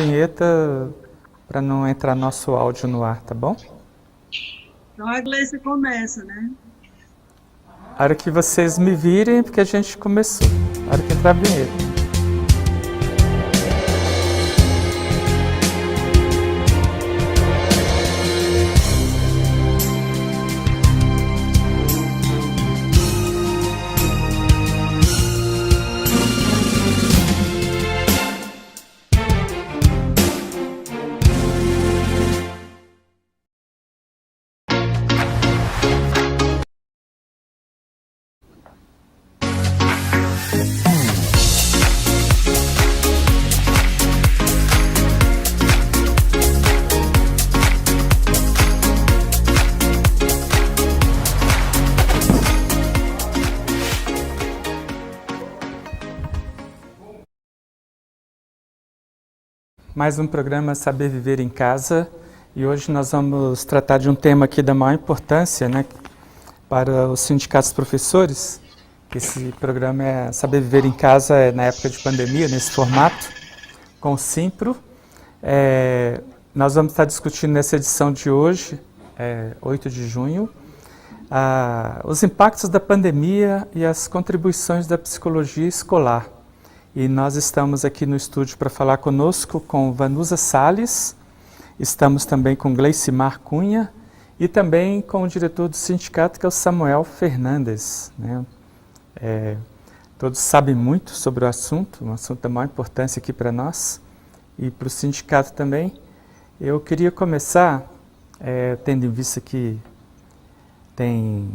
vinheta para não entrar nosso áudio no ar, tá bom? Então a Gleice começa, né? A hora que vocês me virem, porque a gente começou. A hora que entrar a vinheta. Mais um programa Saber Viver em Casa, e hoje nós vamos tratar de um tema aqui da maior importância, né, para os sindicatos professores. Esse programa é Saber Viver em Casa na época de pandemia, nesse formato, com o Simpro. Nós vamos estar discutindo nessa edição de hoje, 8 de junho, os impactos da pandemia e as contribuições da psicologia escolar. E nós estamos aqui no estúdio para falar conosco com Vanusa Salles, estamos também com Gleicimar Cunha e também com o diretor do sindicato, que é o Samuel Fernandes, né? Todos sabem muito sobre o assunto, um assunto da maior importância aqui para nós e para o sindicato também. Eu queria começar, tendo em vista que tem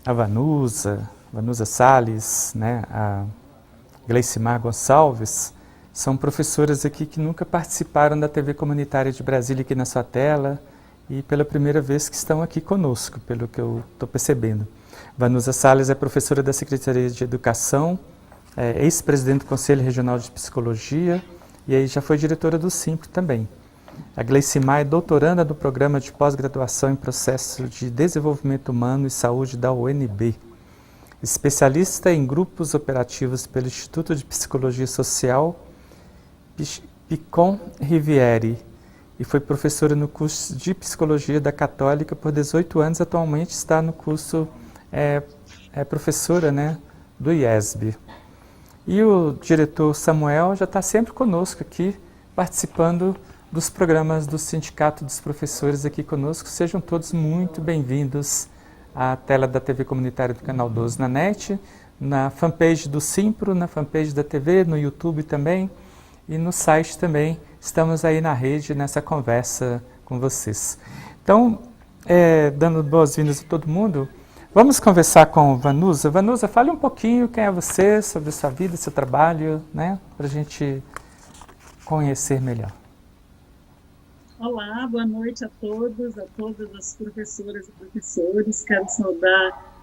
a Vanusa Salles, né, a Gleicimar Gonçalves, são professoras aqui que nunca participaram da TV Comunitária de Brasília aqui na sua tela e pela primeira vez que estão aqui conosco, pelo que eu estou percebendo. Vanusa Salles é professora da Secretaria de Educação, ex-presidente do Conselho Regional de Psicologia e aí já foi diretora do Simpro também. A Gleicimar é doutoranda do Programa de Pós-Graduação em Processo de Desenvolvimento Humano e Saúde da UNB. Especialista em grupos operativos pelo Instituto de Psicologia Social Picon Riviere e foi professora no curso de Psicologia da Católica por 18 anos, atualmente está no curso, professora, né, do IESB. E o diretor Samuel já está sempre conosco aqui, participando dos programas do Sindicato dos Professores aqui conosco. Sejam todos muito bem-vindos à tela da TV Comunitária do Canal 12 na NET, na fanpage do Simpro, na fanpage da TV, no YouTube também e no site também. Estamos aí na rede, nessa conversa com vocês. Então, dando boas-vindas a todo mundo, vamos conversar com Vanusa. Vanusa, fale um pouquinho quem é você, sobre a sua vida, seu trabalho, né, para a gente conhecer melhor. Olá, boa noite a todas as professoras e professores. Quero saudar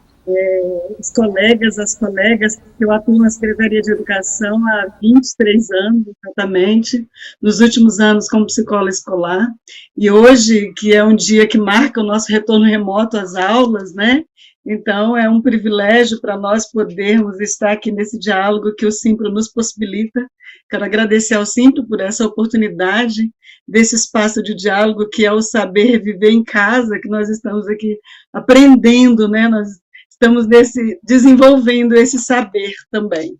os colegas, as colegas, que eu atuo na Secretaria de Educação há 23 anos, exatamente, nos últimos anos como psicóloga escolar, e hoje, que é um dia que marca o nosso retorno remoto às aulas, né? Então, é um privilégio para nós podermos estar aqui nesse diálogo que o Simpro nos possibilita. Quero agradecer ao Simpro por essa oportunidade desse espaço de diálogo que é o saber viver em casa, que nós estamos aqui aprendendo, né? Nós estamos desenvolvendo esse saber também.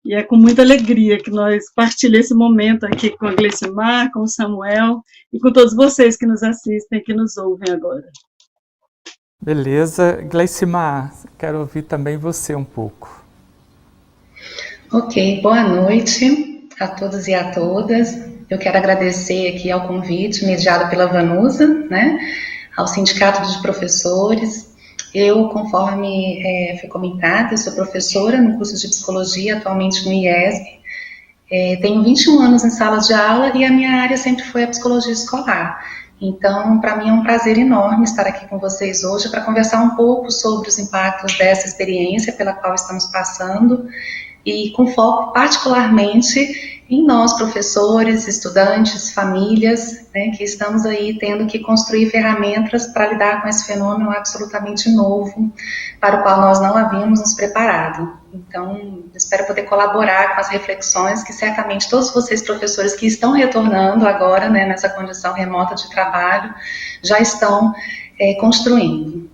E é com muita alegria que nós partilhamos esse momento aqui com a Gleicimar, com o Samuel e com todos vocês que nos assistem, que nos ouvem agora. Beleza. Gleicimar, quero ouvir também você um pouco. Ok, boa noite a todos e a todas. Eu quero agradecer aqui ao convite mediado pela Vanusa, né, ao Sindicato dos Professores. Eu, conforme foi comentado, eu sou professora no curso de Psicologia, atualmente no IESB. Tenho 21 anos em salas de aula e a minha área sempre foi a psicologia escolar. Então, para mim é um prazer enorme estar aqui com vocês hoje para conversar um pouco sobre os impactos dessa experiência pela qual estamos passando e com foco particularmente em nós, professores, estudantes, famílias, né, que estamos aí tendo que construir ferramentas para lidar com esse fenômeno absolutamente novo, para o qual nós não havíamos nos preparado. Então, espero poder colaborar com as reflexões que certamente todos vocês, professores, que estão retornando agora, né, nessa condição remota de trabalho, já estão construindo.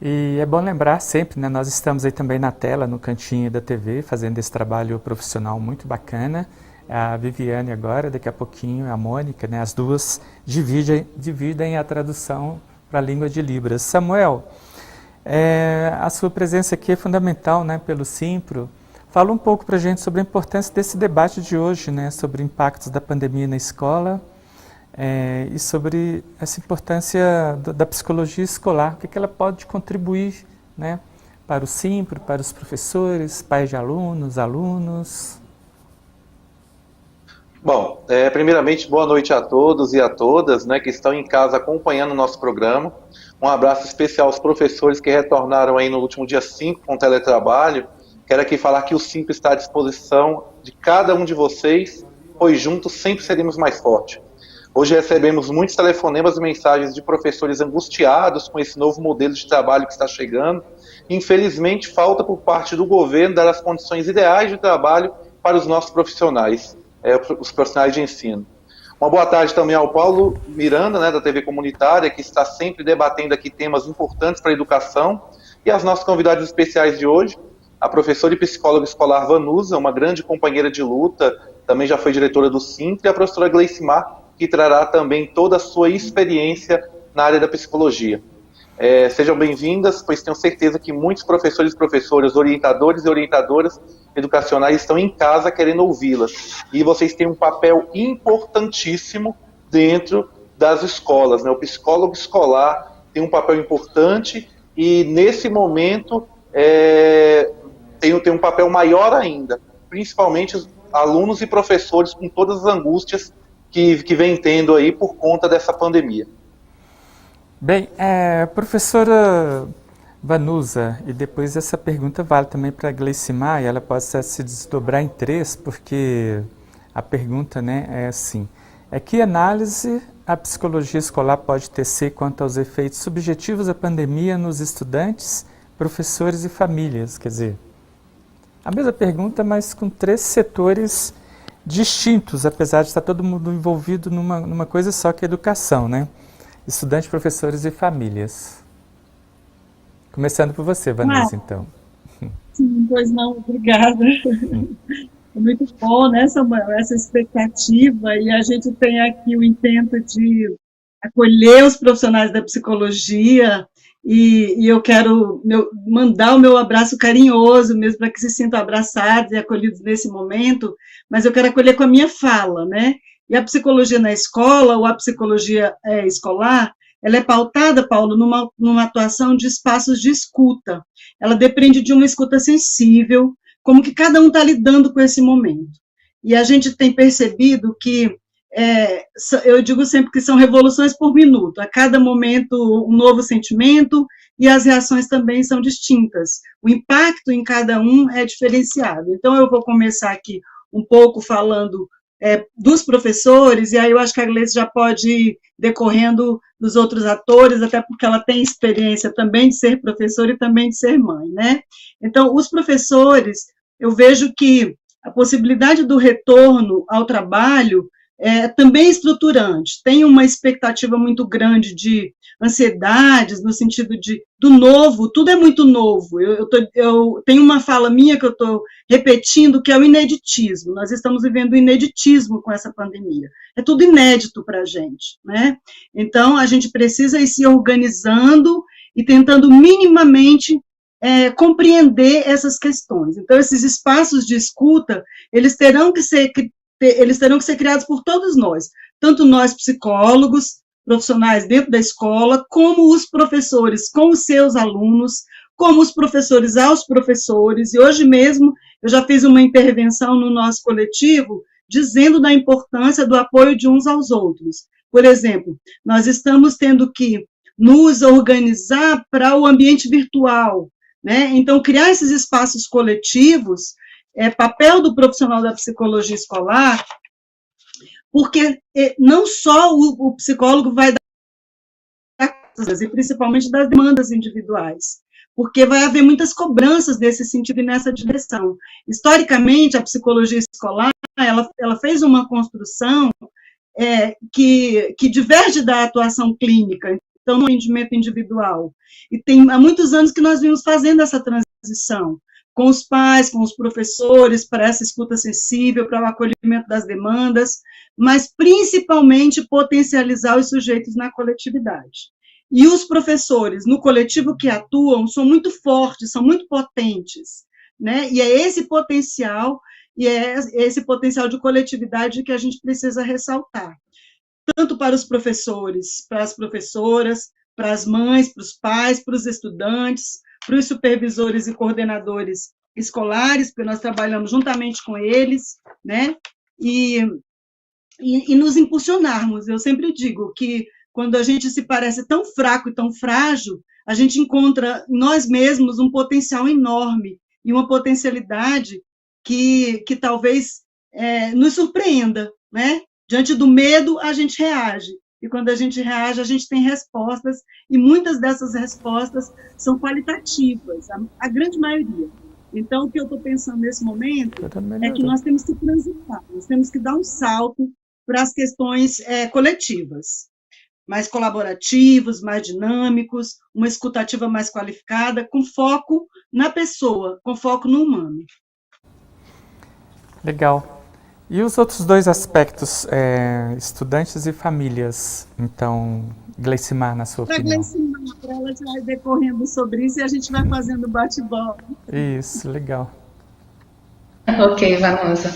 E é bom lembrar sempre, né, nós estamos aí também na tela, no cantinho da TV, fazendo esse trabalho profissional muito bacana. A Viviane agora, daqui a pouquinho, a Mônica, né, as duas dividem a tradução para a língua de Libras. Samuel, a sua presença aqui é fundamental, né, pelo Simpro. Fala um pouco para a gente sobre a importância desse debate de hoje, né, sobre impactos da pandemia na escola, e sobre essa importância da psicologia escolar, o que ela pode contribuir, né, para o Simpro, para os professores, pais de alunos, alunos. Bom, primeiramente, boa noite a todos e a todas, né, que estão em casa acompanhando o nosso programa. Um abraço especial aos professores que retornaram aí no último dia 5 com o teletrabalho. Quero aqui falar que o Simpro está à disposição de cada um de vocês, pois juntos sempre seremos mais fortes. Hoje recebemos muitos telefonemas e mensagens de professores angustiados com esse novo modelo de trabalho que está chegando. Infelizmente, falta por parte do governo dar as condições ideais de trabalho para os nossos profissionais, os profissionais de ensino. Uma boa tarde também ao Paulo Miranda, né, da TV Comunitária, que está sempre debatendo aqui temas importantes para a educação, e as nossas convidadas especiais de hoje, a professora e psicóloga escolar Vanusa, uma grande companheira de luta, também já foi diretora do Simpro, e a professora Gleicimar, que trará também toda a sua experiência na área da psicologia. Sejam bem-vindas, pois tenho certeza que muitos professores e professoras, orientadores e orientadoras educacionais estão em casa querendo ouvi-las. E vocês têm um papel importantíssimo dentro das escolas, né? O psicólogo escolar tem um papel importante e, nesse momento, tem um papel maior ainda, principalmente os alunos e professores com todas as angústias que vem tendo aí por conta dessa pandemia. Bem, professora Vanusa, e depois essa pergunta vale também para a Gleicimar, e ela pode se desdobrar em 3, porque a pergunta, né, é assim: que análise a psicologia escolar pode tecer quanto aos efeitos subjetivos da pandemia nos estudantes, professores e famílias? Quer dizer, a mesma pergunta, mas com 3 setores distintos, apesar de estar todo mundo envolvido numa coisa só, que é a educação, né? Estudantes, professores e famílias. Começando por você, Vanusa, então. Sim, pois não, obrigada. É muito bom, né, Samuel, essa expectativa, e a gente tem aqui o intento de acolher os profissionais da psicologia, e eu quero mandar o meu abraço carinhoso mesmo, para que se sintam abraçados e acolhidos nesse momento, mas eu quero acolher com a minha fala, né? E a psicologia na escola, ou a psicologia escolar, ela é pautada, Paulo, numa atuação de espaços de escuta. Ela depende de uma escuta sensível, como que cada um está lidando com esse momento. E a gente tem percebido que, eu digo sempre que são revoluções por minuto, a cada momento um novo sentimento, e as reações também são distintas. O impacto em cada um é diferenciado. Então, eu vou começar aqui um pouco falando dos professores, e aí eu acho que a Gleice já pode ir decorrendo dos outros atores, até porque ela tem experiência também de ser professora e também de ser mãe, né? Então, os professores, eu vejo que a possibilidade do retorno ao trabalho também é estruturante, tem uma expectativa muito grande de ansiedades, no sentido do novo, tudo é muito novo. Eu tenho uma fala minha que eu estou repetindo, que é o ineditismo. Nós estamos vivendo o ineditismo com essa pandemia. É tudo inédito para a gente, né? Então, a gente precisa ir se organizando e tentando minimamente compreender essas questões. Então, esses espaços de escuta, eles terão que ser criados por todos nós, tanto nós psicólogos, profissionais dentro da escola, como os professores com os seus alunos, como os professores aos professores, e hoje mesmo eu já fiz uma intervenção no nosso coletivo, dizendo da importância do apoio de uns aos outros. Por exemplo, nós estamos tendo que nos organizar para o ambiente virtual, né? Então, criar esses espaços coletivos papel do profissional da psicologia escolar, porque não só o psicólogo vai dar contas, e principalmente das demandas individuais, porque vai haver muitas cobranças nesse sentido e nessa direção. Historicamente, a psicologia escolar, ela fez uma construção que diverge da atuação clínica, então, no atendimento individual. E há muitos anos que nós vimos fazendo essa transição, com os pais, com os professores, para essa escuta sensível, para o acolhimento das demandas, mas principalmente potencializar os sujeitos na coletividade. E os professores, no coletivo que atuam, são muito fortes, são muito potentes, né? E é esse potencial de coletividade que a gente precisa ressaltar, tanto para os professores, para as professoras, para as mães, para os pais, para os estudantes, para os supervisores e coordenadores escolares, porque nós trabalhamos juntamente com eles, né? E nos impulsionarmos. Eu sempre digo que quando a gente se parece tão fraco e tão frágil, a gente encontra em nós mesmos um potencial enorme e uma potencialidade que talvez nos surpreenda, né? Diante do medo, a gente reage. E quando a gente reage, a gente tem respostas, e muitas dessas respostas são qualitativas, a grande maioria. Então, o que eu estou pensando nesse momento é que nós temos que transitar, nós temos que dar um salto para as questões coletivas, mais colaborativos, mais dinâmicos, uma escutativa mais qualificada, com foco na pessoa, com foco no humano. Legal. E os outros dois aspectos, estudantes e famílias, então, Gleicimar, na sua opinião? Para ela já vai decorrendo sobre isso e a gente vai fazendo bate-bola. Isso, legal. Ok, Vanusa.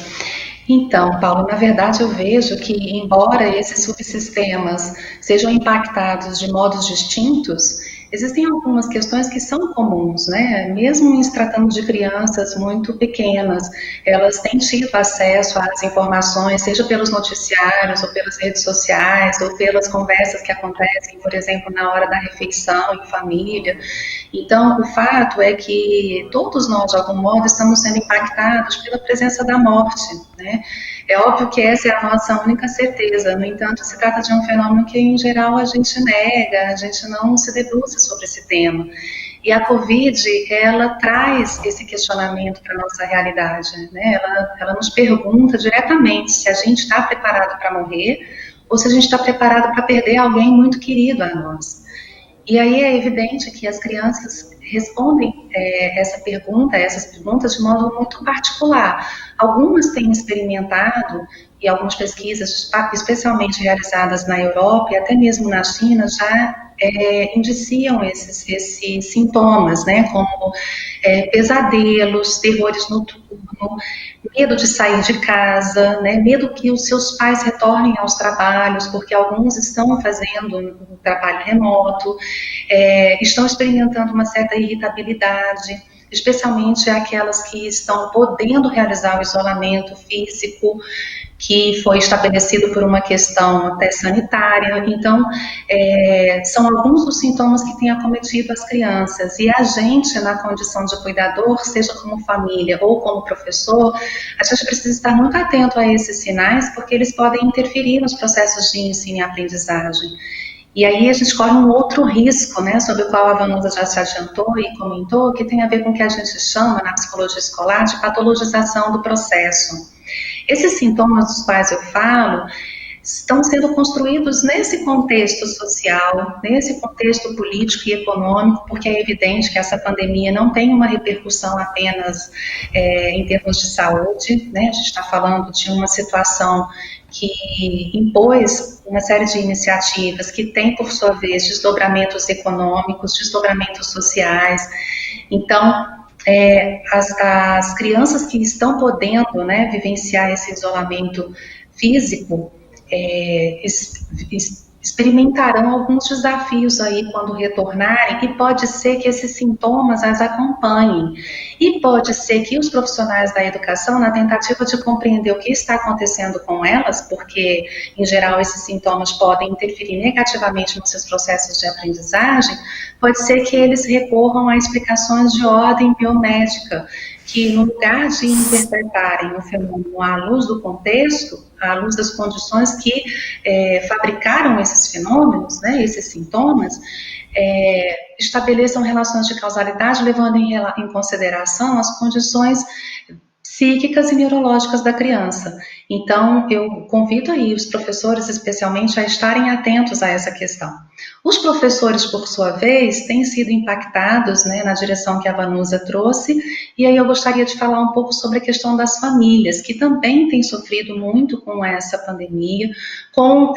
Então, Paulo, na verdade eu vejo que, embora esses subsistemas sejam impactados de modos distintos, existem algumas questões que são comuns, né? Mesmo em se tratando de crianças muito pequenas, elas têm tido acesso às informações, seja pelos noticiários, ou pelas redes sociais, ou pelas conversas que acontecem, por exemplo, na hora da refeição em família. Então, o fato é que todos nós, de algum modo, estamos sendo impactados pela presença da morte, né? É óbvio que essa é a nossa única certeza, no entanto, se trata de um fenômeno que, em geral, a gente nega, a gente não se debruça sobre esse tema. E a Covid, ela traz esse questionamento para a nossa realidade, né? Ela nos pergunta diretamente se a gente está preparado para morrer ou se a gente está preparado para perder alguém muito querido a nós. E aí é evidente que as crianças respondem essas perguntas de modo muito particular. Algumas têm experimentado, e algumas pesquisas, especialmente realizadas na Europa e até mesmo na China, já indiciam esses sintomas, né, como pesadelos, terrores noturnos, medo de sair de casa, né, medo que os seus pais retornem aos trabalhos, porque alguns estão fazendo um trabalho remoto, estão experimentando uma certa irritabilidade, especialmente aquelas que estão podendo realizar o isolamento físico, que foi estabelecido por uma questão até sanitária. Então, são alguns dos sintomas que têm acometido as crianças. E a gente, na condição de cuidador, seja como família ou como professor, a gente precisa estar muito atento a esses sinais, porque eles podem interferir nos processos de ensino e aprendizagem. E aí a gente corre um outro risco, né, sobre o qual a Vanusa já se adiantou e comentou, que tem a ver com o que a gente chama, na psicologia escolar, de patologização do processo. Esses sintomas dos quais eu falo estão sendo construídos nesse contexto social, nesse contexto político e econômico, porque é evidente que essa pandemia não tem uma repercussão apenas em termos de saúde, né? A gente está falando de uma situação que impôs uma série de iniciativas que têm, por sua vez, desdobramentos econômicos, desdobramentos sociais. Então, as crianças que estão podendo, né, vivenciar esse isolamento físico experimentarão alguns desafios aí quando retornarem, e pode ser que esses sintomas as acompanhem. E pode ser que os profissionais da educação, na tentativa de compreender o que está acontecendo com elas, porque, em geral, esses sintomas podem interferir negativamente nos seus processos de aprendizagem, pode ser que eles recorram a explicações de ordem biomédica, que no lugar de interpretarem o fenômeno à luz do contexto, à luz das condições que fabricaram esses fenômenos, né, esses sintomas, estabeleçam relações de causalidade, levando em consideração as condições psíquicas e neurológicas da criança. Então, eu convido aí os professores, especialmente, a estarem atentos a essa questão. Os professores, por sua vez, têm sido impactados, né, na direção que a Vanusa trouxe, e aí eu gostaria de falar um pouco sobre a questão das famílias, que também têm sofrido muito com essa pandemia, com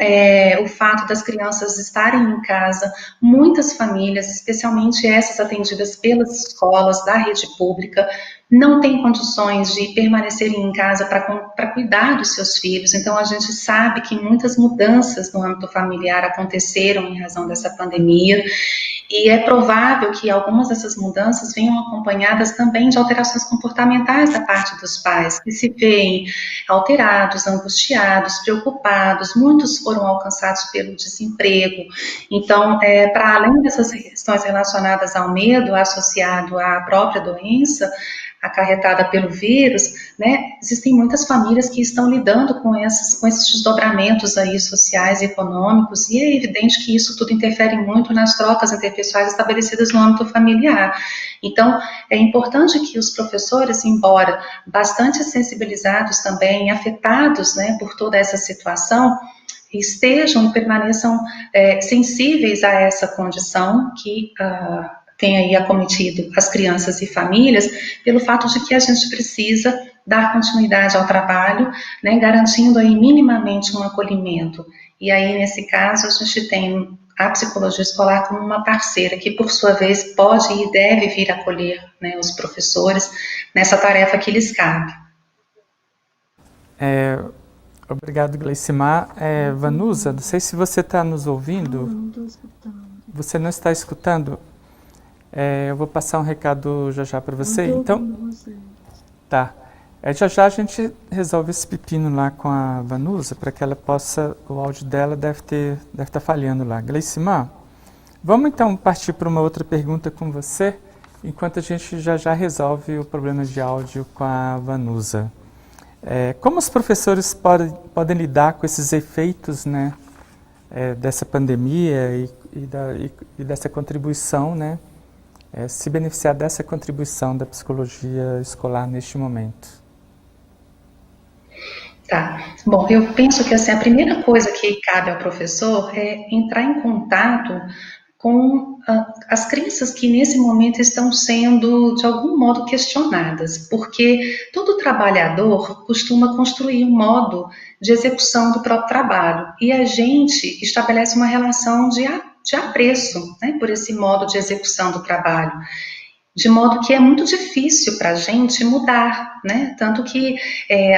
o fato das crianças estarem em casa. Muitas famílias, especialmente essas atendidas pelas escolas da rede pública, não têm condições de permanecerem em casa para cuidar dos seus filhos. Então, a gente sabe que muitas mudanças no âmbito familiar aconteceram em razão dessa pandemia, e é provável que algumas dessas mudanças venham acompanhadas também de alterações comportamentais da parte dos pais, que se veem alterados, angustiados, preocupados. Muitos foram alcançados pelo desemprego. Então, para além dessas questões relacionadas ao medo associado à própria doença acarretada pelo vírus, né, existem muitas famílias que estão lidando com esses desdobramentos aí sociais e econômicos, e é evidente que isso tudo interfere muito nas trocas interpessoais estabelecidas no âmbito familiar. Então, é importante que os professores, embora bastante sensibilizados também, afetados, né, por toda essa situação, estejam e permaneçam sensíveis a essa condição que tem aí acometido as crianças e famílias, pelo fato de que a gente precisa dar continuidade ao trabalho, né, garantindo aí minimamente um acolhimento. E aí, nesse caso, a gente tem a psicologia escolar como uma parceira que, por sua vez, pode e deve vir acolher, né, os professores nessa tarefa que lhes cabe. Obrigado, Gleicimar. Vanusa, não sei se você está nos ouvindo. Não estou escutando. Você não está escutando? Eu vou passar um recado já para você. Então, tá. Já a gente resolve esse pepino lá com a Vanusa, para que ela possa, o áudio dela deve estar falhando lá. Gleicimar, vamos então partir para uma outra pergunta com você, enquanto a gente já resolve o problema de áudio com a Vanusa. Como os professores podem lidar com esses efeitos, né, dessa pandemia e dessa contribuição, né, se beneficiar dessa contribuição da psicologia escolar neste momento? Tá. Bom, eu penso que assim, a primeira coisa que cabe ao professor é entrar em contato com as crenças que nesse momento estão sendo, de algum modo, questionadas, porque todo trabalhador costuma construir um modo de execução do próprio trabalho, e a gente estabelece uma relação de apreço, né, por esse modo de execução do trabalho, de modo que é muito difícil para a gente mudar, né? Tanto que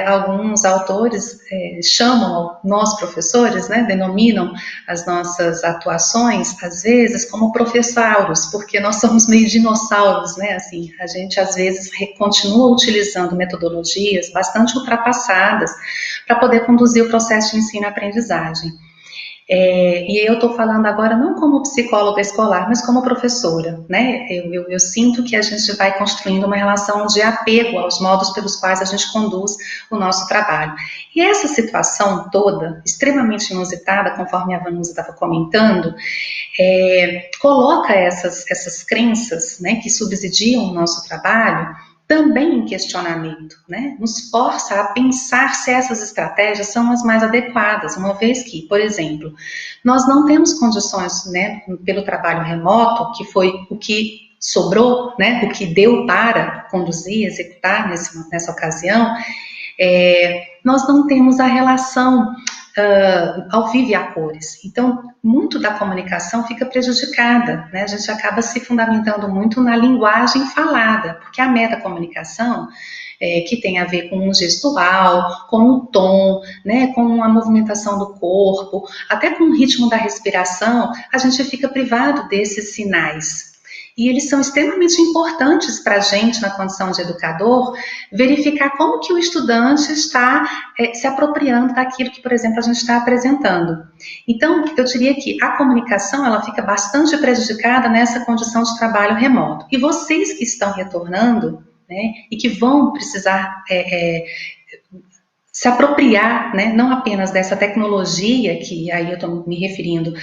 alguns autores chamam, nós professores, né, denominam as nossas atuações, às vezes, como professauros, porque nós somos meio dinossauros, né? Assim, a gente, às vezes, continua utilizando metodologias bastante ultrapassadas para poder conduzir o processo de ensino-aprendizagem. E eu estou falando agora não como psicóloga escolar, mas como professora, né? Eu sinto que a gente vai construindo uma relação de apego aos modos pelos quais a gente conduz o nosso trabalho. E essa situação toda, extremamente inusitada, conforme a Vanusa estava comentando, coloca essas crenças, né, que subsidiam o nosso trabalho, também em questionamento, né? Nos força a pensar se essas estratégias são as mais adequadas, uma vez que, por exemplo, nós não temos condições, né, pelo trabalho remoto, que foi o que sobrou, né, o que deu para conduzir, executar nessa ocasião, nós não temos a relação ao vivo e a cores. Então, muito da comunicação fica prejudicada, né? A gente acaba se fundamentando muito na linguagem falada, porque a metacomunicação que tem a ver com o gestual, com o tom, né, com a movimentação do corpo, até com o ritmo da respiração, a gente fica privado desses sinais. E eles são extremamente importantes para a gente, na condição de educador, verificar como que o estudante está se apropriando daquilo que, por exemplo, a gente está apresentando. Então, eu diria que a comunicação, ela fica bastante prejudicada nessa condição de trabalho remoto. E vocês que estão retornando, né, e que vão precisar se apropriar, né, não apenas dessa tecnologia, que aí eu estou me referindo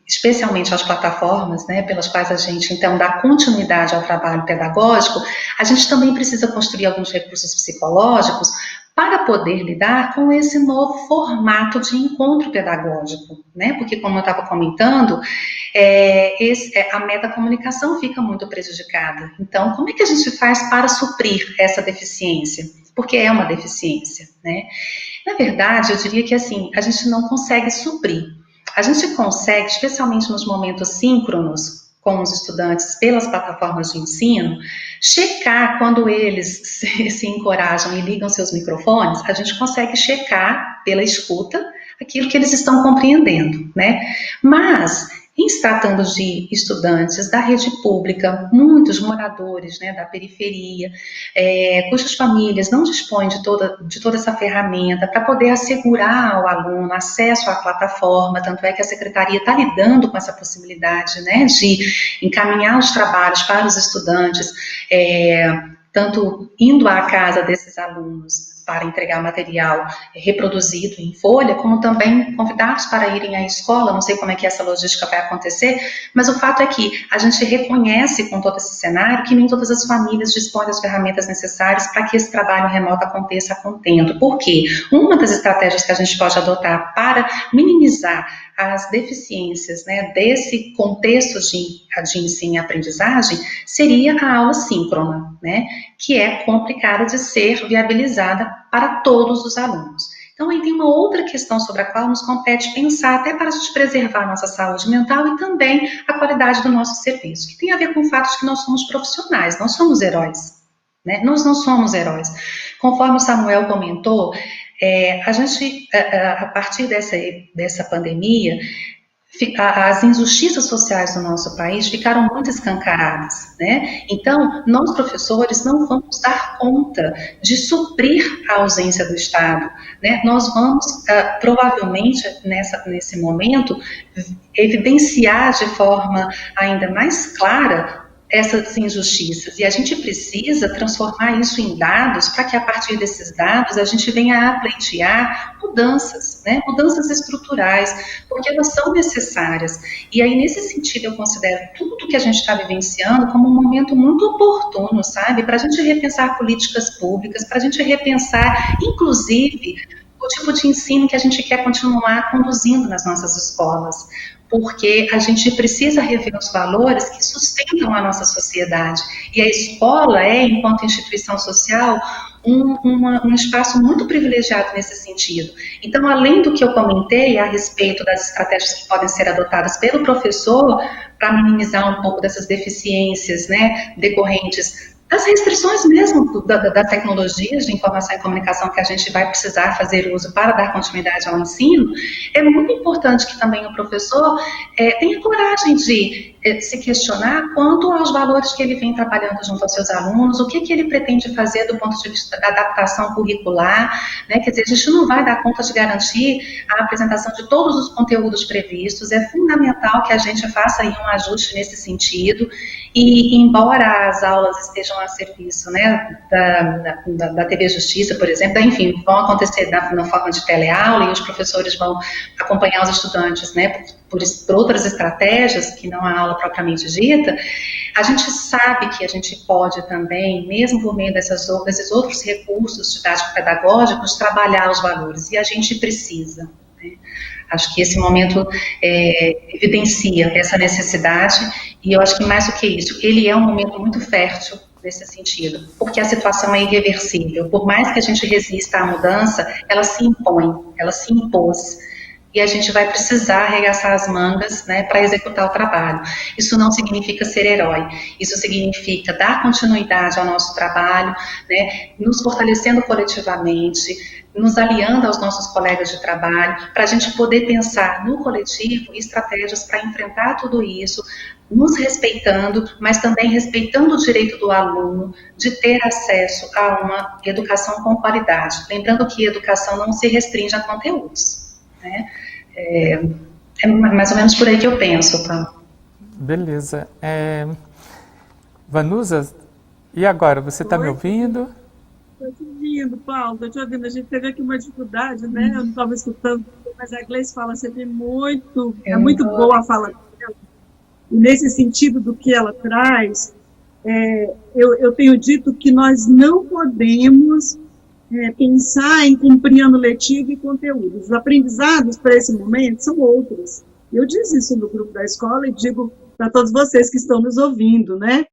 especialmente às plataformas, né, pelas quais a gente, então, dá continuidade ao trabalho pedagógico, a gente também precisa construir alguns recursos psicológicos para poder lidar com esse novo formato de encontro pedagógico, né, porque, como eu estava comentando, a metacomunicação fica muito prejudicada. Então, como é que a gente faz para suprir essa deficiência? Porque é uma deficiência, né? Na verdade, eu diria que, assim, a gente não consegue suprir. A gente consegue, especialmente nos momentos síncronos com os estudantes pelas plataformas de ensino, checar quando eles se encorajam e ligam seus microfones, a gente consegue checar pela escuta aquilo que eles estão compreendendo, né? Mas, em se tratando de estudantes da rede pública, muitos moradores, né, da periferia, cujas famílias não dispõem de toda essa ferramenta para poder assegurar ao aluno acesso à plataforma, tanto é que a secretaria está lidando com essa possibilidade, né, de encaminhar os trabalhos para os estudantes, tanto indo à casa desses alunos para entregar material reproduzido em folha, como também convidados para irem à escola. Não sei como é que essa logística vai acontecer, mas o fato é que a gente reconhece com todo esse cenário que nem todas as famílias dispõem das ferramentas necessárias para que esse trabalho remoto aconteça a contento. Por quê? Uma das estratégias que a gente pode adotar para minimizar as deficiências, né, desse contexto de ensino e aprendizagem seria a aula síncrona, né, que é complicada de ser viabilizada para todos os alunos. Então, aí tem uma outra questão sobre a qual nos compete pensar, até para a gente preservar a nossa saúde mental e também a qualidade do nosso serviço, que tem a ver com o fato de que nós somos profissionais, nós somos heróis, né? Nós não somos heróis. Conforme o Samuel comentou, a gente, a partir dessa pandemia, as injustiças sociais do nosso país ficaram muito escancaradas, né? Então, nós, professores, não vamos dar conta de suprir a ausência do Estado, né? Nós vamos, provavelmente, nesse momento, evidenciar de forma ainda mais clara essas injustiças, e a gente precisa transformar isso em dados para que a partir desses dados a gente venha a pleitear mudanças, né, mudanças estruturais, porque elas são necessárias, e aí nesse sentido eu considero tudo que a gente está vivenciando como um momento muito oportuno, sabe, para a gente repensar políticas públicas, para a gente repensar, inclusive, o tipo de ensino que a gente quer continuar conduzindo nas nossas escolas, porque a gente precisa rever os valores que sustentam a nossa sociedade. E a escola é, enquanto instituição social, um espaço muito privilegiado nesse sentido. Então, além do que eu comentei a respeito das estratégias que podem ser adotadas pelo professor para minimizar um pouco dessas deficiências, né, decorrentes das restrições mesmo das tecnologias de informação e comunicação que a gente vai precisar fazer uso para dar continuidade ao ensino, é muito importante que também o professor tenha coragem de se questionar quanto aos valores que ele vem trabalhando junto aos seus alunos, o que ele pretende fazer do ponto de vista da adaptação curricular, né? Quer dizer, a gente não vai dar conta de garantir a apresentação de todos os conteúdos previstos, é fundamental que a gente faça aí um ajuste nesse sentido, e embora as aulas estejam a serviço, né, da TV Justiça, por exemplo, enfim, vão acontecer na forma de teleaula, e os professores vão acompanhar os estudantes, né, por outras estratégias, que não a aula propriamente dita, a gente sabe que a gente pode também, mesmo por meio desses outros recursos didático-pedagógicos, trabalhar os valores, e a gente precisa, né? Acho que esse momento evidencia essa necessidade, e eu acho que mais do que isso, ele é um momento muito fértil nesse sentido, porque a situação é irreversível. Por mais que a gente resista à mudança, ela se impõe, ela se impôs. e a gente vai precisar arregaçar as mangas, né, para executar o trabalho. Isso não significa ser herói, isso significa dar continuidade ao nosso trabalho, né, nos fortalecendo coletivamente, nos aliando aos nossos colegas de trabalho, para a gente poder pensar no coletivo estratégias para enfrentar tudo isso, nos respeitando, mas também respeitando o direito do aluno de ter acesso a uma educação com qualidade. Lembrando que educação não se restringe a conteúdos, né? É mais ou menos por aí que eu penso, Paulo. Beleza. Vanusa, e agora? Você está me ouvindo? Estou te ouvindo, Paulo, estou te ouvindo. A gente teve aqui uma dificuldade, né? Eu não estava escutando, mas a Gleice fala sempre muito, é muito boa a fala dela. E nesse sentido do que ela traz, eu tenho dito que nós não podemos pensar em cumprir ano letivo e conteúdo. Os aprendizados para esse momento são outros. Eu disse isso no grupo da escola e digo para todos vocês que estão nos ouvindo, né?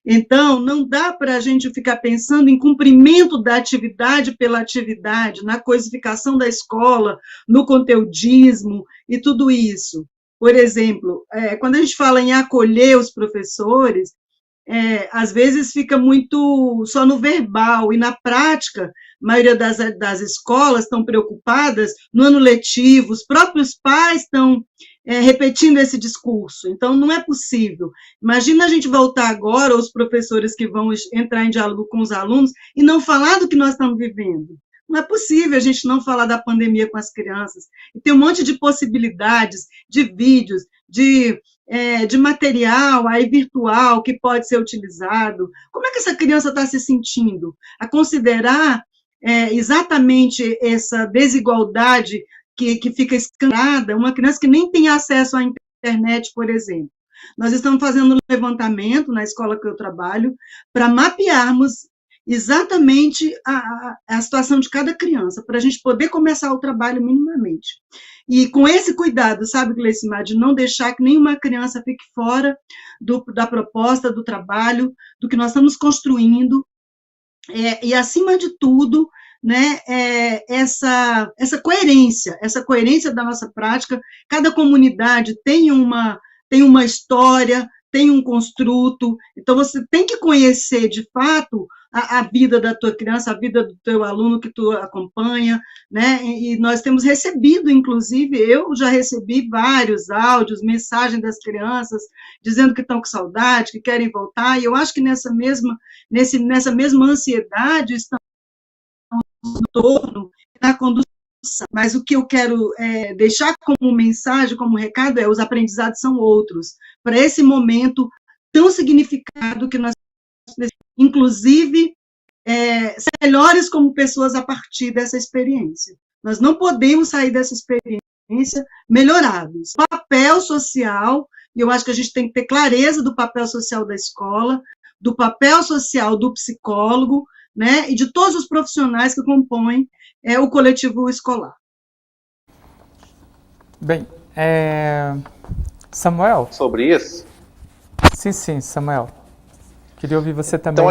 Então, não dá para a gente ficar pensando em cumprimento da atividade pela atividade, na coisificação da escola, no conteudismo e tudo isso. Por exemplo, quando a gente fala em acolher os professores, às vezes fica muito só no verbal, e na prática, a maioria das escolas estão preocupadas no ano letivo, os próprios pais estão repetindo esse discurso, então não é possível. Imagina a gente voltar agora, os professores que vão entrar em diálogo com os alunos, e não falar do que nós estamos vivendo. Não é possível a gente não falar da pandemia com as crianças. E tem um monte de possibilidades, de vídeos, de material aí virtual que pode ser utilizado. Como é que essa criança está se sentindo? A considerar exatamente essa desigualdade que fica escancarada, uma criança que nem tem acesso à internet, por exemplo. Nós estamos fazendo um levantamento na escola que eu trabalho para mapearmos exatamente a situação de cada criança, para a gente poder começar o trabalho minimamente. E com esse cuidado, sabe, Gleicimar, de não deixar que nenhuma criança fique fora da proposta, do trabalho, do que nós estamos construindo, e acima de tudo, né, essa coerência da nossa prática. Cada comunidade tem uma história, tem um construto, então você tem que conhecer, de fato, a vida da tua criança, a vida do teu aluno que tu acompanha, né, e nós temos recebido, inclusive, eu já recebi vários áudios, mensagens das crianças, dizendo que estão com saudade, que querem voltar, e eu acho que nessa mesma ansiedade estão no torno, na condução. Mas o que eu quero deixar como mensagem, como recado, os aprendizados são outros, para esse momento tão significado que nós, inclusive, melhores como pessoas a partir dessa experiência. Nós não podemos sair dessa experiência melhorados. O papel social, e eu acho que a gente tem que ter clareza do papel social da escola, do papel social do psicólogo, né, e de todos os profissionais que compõem o coletivo escolar. Bem, Samuel? Sobre isso? Sim, Samuel. Queria ouvir você também.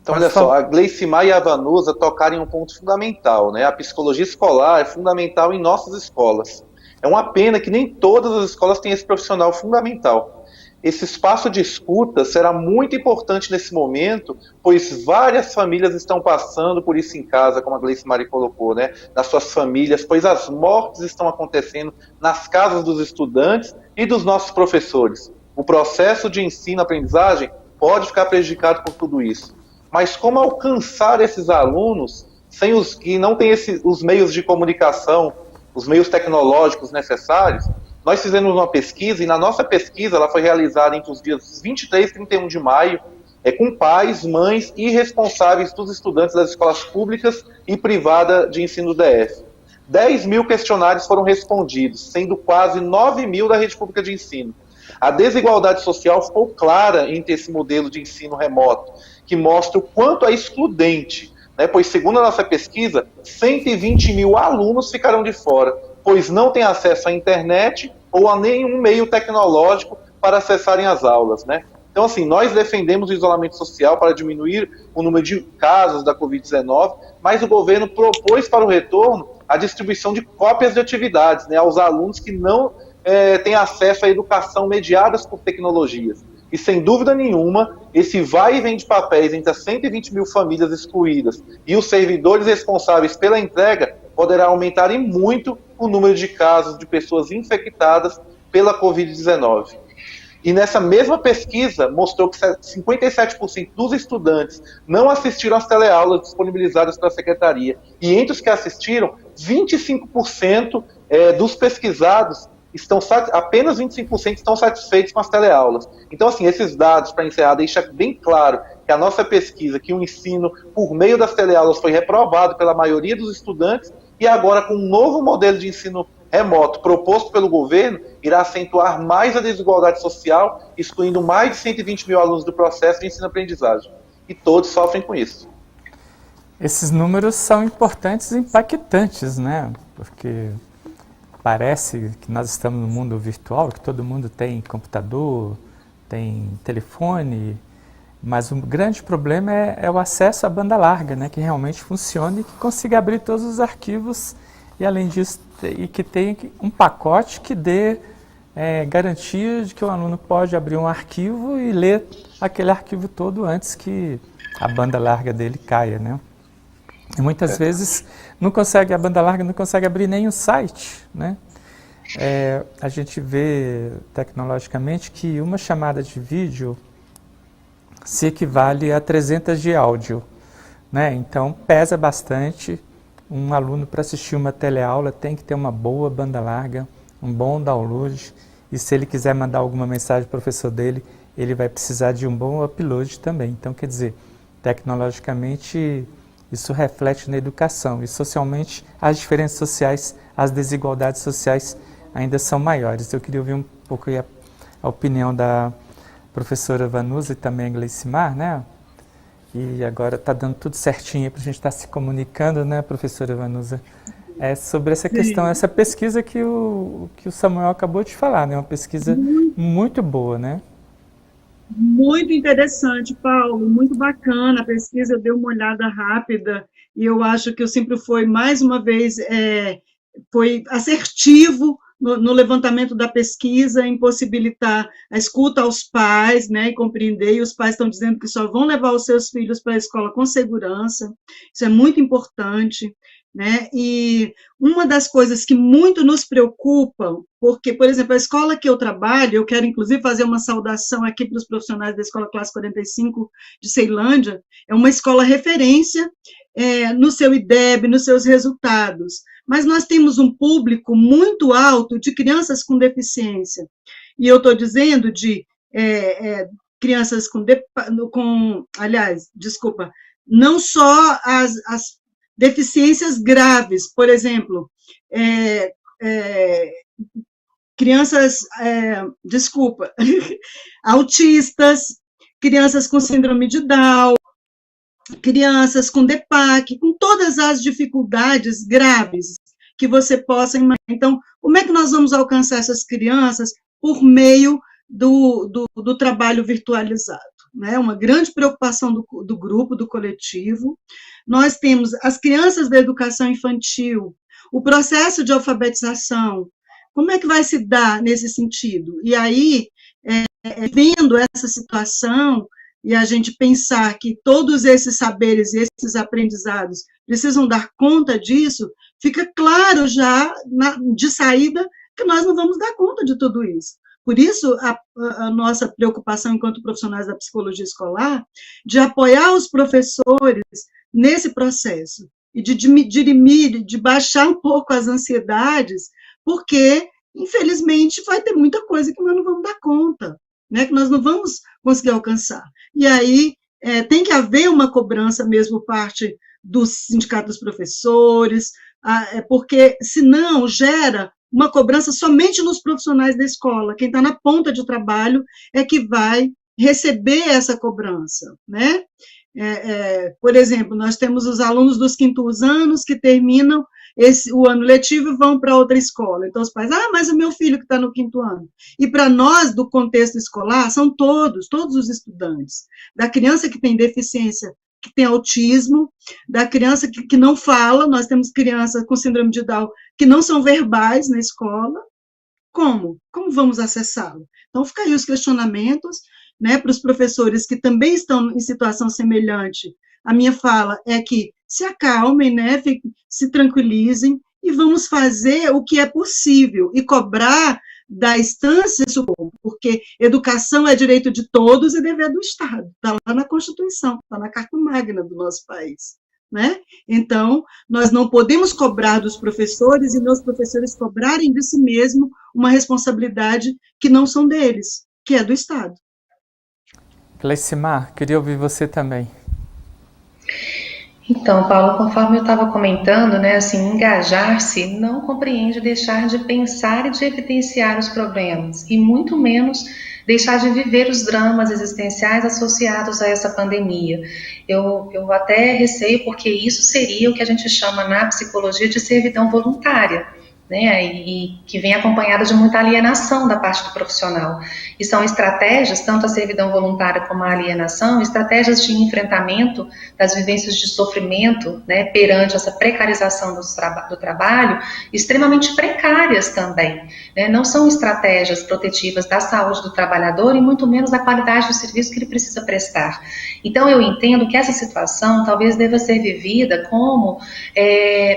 Então, olha só, a Gleicimar e a Vanusa tocaram em um ponto fundamental, né? A psicologia escolar é fundamental em nossas escolas. É uma pena que nem todas as escolas têm esse profissional fundamental. Esse espaço de escuta será muito importante nesse momento, pois várias famílias estão passando por isso em casa, como a Gleicimar colocou, né? Nas suas famílias, pois as mortes estão acontecendo nas casas dos estudantes e dos nossos professores. O processo de ensino-aprendizagem pode ficar prejudicado por tudo isso. Mas como alcançar esses alunos sem os que não têm os meios de comunicação, os meios tecnológicos necessários? Nós fizemos uma pesquisa, e na nossa pesquisa ela foi realizada entre os dias 23 e 31 de maio, com pais, mães e responsáveis dos estudantes das escolas públicas e privadas de ensino do DF. 10 mil questionários foram respondidos, sendo quase 9 mil da rede pública de ensino. A desigualdade social ficou clara entre esse modelo de ensino remoto, que mostra o quanto é excludente, né? Pois, segundo a nossa pesquisa, 120 mil alunos ficaram de fora, pois não têm acesso à internet ou a nenhum meio tecnológico para acessarem as aulas, né? Então, assim, nós defendemos o isolamento social para diminuir o número de casos da Covid-19, mas o governo propôs para o retorno a distribuição de cópias de atividades, né, aos alunos que não têm acesso à educação mediadas por tecnologias. E, sem dúvida nenhuma, esse vai e vem de papéis entre as 120 mil famílias excluídas e os servidores responsáveis pela entrega poderá aumentar e muito o número de casos de pessoas infectadas pela Covid-19. E nessa mesma pesquisa mostrou que 57% dos estudantes não assistiram às teleaulas disponibilizadas pela Secretaria. E entre os que assistiram, 25% dos pesquisados apenas 25% estão satisfeitos com as teleaulas. Então, assim, esses dados, para encerrar, deixam bem claro que a nossa pesquisa, que o ensino por meio das teleaulas foi reprovado pela maioria dos estudantes, e agora com um novo modelo de ensino remoto proposto pelo governo, irá acentuar mais a desigualdade social, excluindo mais de 120 mil alunos do processo de ensino-aprendizagem. E todos sofrem com isso. Esses números são importantes e impactantes, né? Porque parece que nós estamos no mundo virtual, que todo mundo tem computador, tem telefone, mas o grande problema é o acesso à banda larga, né, que realmente funcione e que consiga abrir todos os arquivos e, além disso, e que tenha um pacote que dê garantia de que o aluno pode abrir um arquivo e ler aquele arquivo todo antes que a banda larga dele caia, né? E muitas vezes a banda larga não consegue abrir nem o site, né? A gente vê tecnologicamente que uma chamada de vídeo se equivale a 300 de áudio, né? Então pesa bastante. Um aluno, para assistir uma teleaula, tem que ter uma boa banda larga, um bom download, e se ele quiser mandar alguma mensagem para o professor dele, ele vai precisar de um bom upload também. Então, quer dizer, tecnologicamente isso reflete na educação, e socialmente as diferenças sociais, as desigualdades sociais ainda são maiores. Eu queria ouvir um pouco a opinião da professora Vanusa e também a Gleicimar, né? E agora está dando tudo certinho para a gente estar se comunicando, né, professora Vanusa? Sobre essa questão, essa pesquisa que o Samuel acabou de falar, né? Uma pesquisa muito boa, né? Muito interessante, Paulo, muito bacana a pesquisa, eu dei uma olhada rápida, e eu acho que o Simpro foi, mais uma vez, foi assertivo no levantamento da pesquisa, em possibilitar a escuta aos pais, né, e compreender, e os pais estão dizendo que só vão levar os seus filhos para a escola com segurança, isso é muito importante, né, e uma das coisas que muito nos preocupam, porque, por exemplo, a escola que eu trabalho, eu quero inclusive fazer uma saudação aqui para os profissionais da Escola Classe 45 de Ceilândia, é uma escola referência no seu IDEB, nos seus resultados, mas nós temos um público muito alto de crianças com deficiência, e eu estou dizendo de crianças não só as deficiências graves, por exemplo, crianças, autistas, crianças com síndrome de Down, crianças com DEPAC, com todas as dificuldades graves que você possa imaginar. Então, como é que nós vamos alcançar essas crianças por meio do trabalho virtualizado? Né? Uma grande preocupação do grupo, do coletivo. Nós temos as crianças da educação infantil, o processo de alfabetização, como é que vai se dar nesse sentido? E aí, vendo essa situação, e a gente pensar que todos esses saberes, esses aprendizados, precisam dar conta disso, fica claro já, de saída, que nós não vamos dar conta de tudo isso. Por isso, a nossa preocupação, enquanto profissionais da psicologia escolar, de apoiar os professores nesse processo, e de dirimir, de baixar um pouco as ansiedades, porque, infelizmente, vai ter muita coisa que nós não vamos dar conta, né, que nós não vamos conseguir alcançar. E aí, tem que haver uma cobrança mesmo por parte do sindicato dos professores, porque, senão, gera uma cobrança somente nos profissionais da escola. Quem está na ponta de trabalho é que vai receber essa cobrança, né? Por exemplo, nós temos os alunos dos quintos anos que terminam o ano letivo e vão para outra escola. Então, os pais, mas o meu filho que está no quinto ano. E para nós, do contexto escolar, são todos os estudantes. Da criança que tem deficiência que tem autismo, da criança que não fala, nós temos crianças com síndrome de Down que não são verbais na escola. Como? Como vamos acessá-lo? Então, fica aí os questionamentos, né, para os professores que também estão em situação semelhante. A minha fala é que se acalmem, né, se tranquilizem e vamos fazer o que é possível e cobrar da instância socorro, porque educação é direito de todos e dever do Estado. Está lá na Constituição, está na Carta Magna do nosso país. Né? Então, nós não podemos cobrar dos professores e os professores cobrarem de si mesmo uma responsabilidade que não são deles, que é do Estado. Cleicimar, queria ouvir você também. Então, Paulo, conforme eu estava comentando, né, assim, engajar-se não compreende deixar de pensar e de evidenciar os problemas, e muito menos deixar de viver os dramas existenciais associados a essa pandemia. Eu até receio, porque isso seria o que a gente chama na psicologia de servidão voluntária, né, e que vem acompanhada de muita alienação da parte do profissional. E são estratégias, tanto a servidão voluntária como a alienação, estratégias de enfrentamento das vivências de sofrimento, né, perante essa precarização do trabalho, extremamente precárias também, né, não são estratégias protetivas da saúde do trabalhador e muito menos da qualidade do serviço que ele precisa prestar. Então, eu entendo que essa situação talvez deva ser vivida como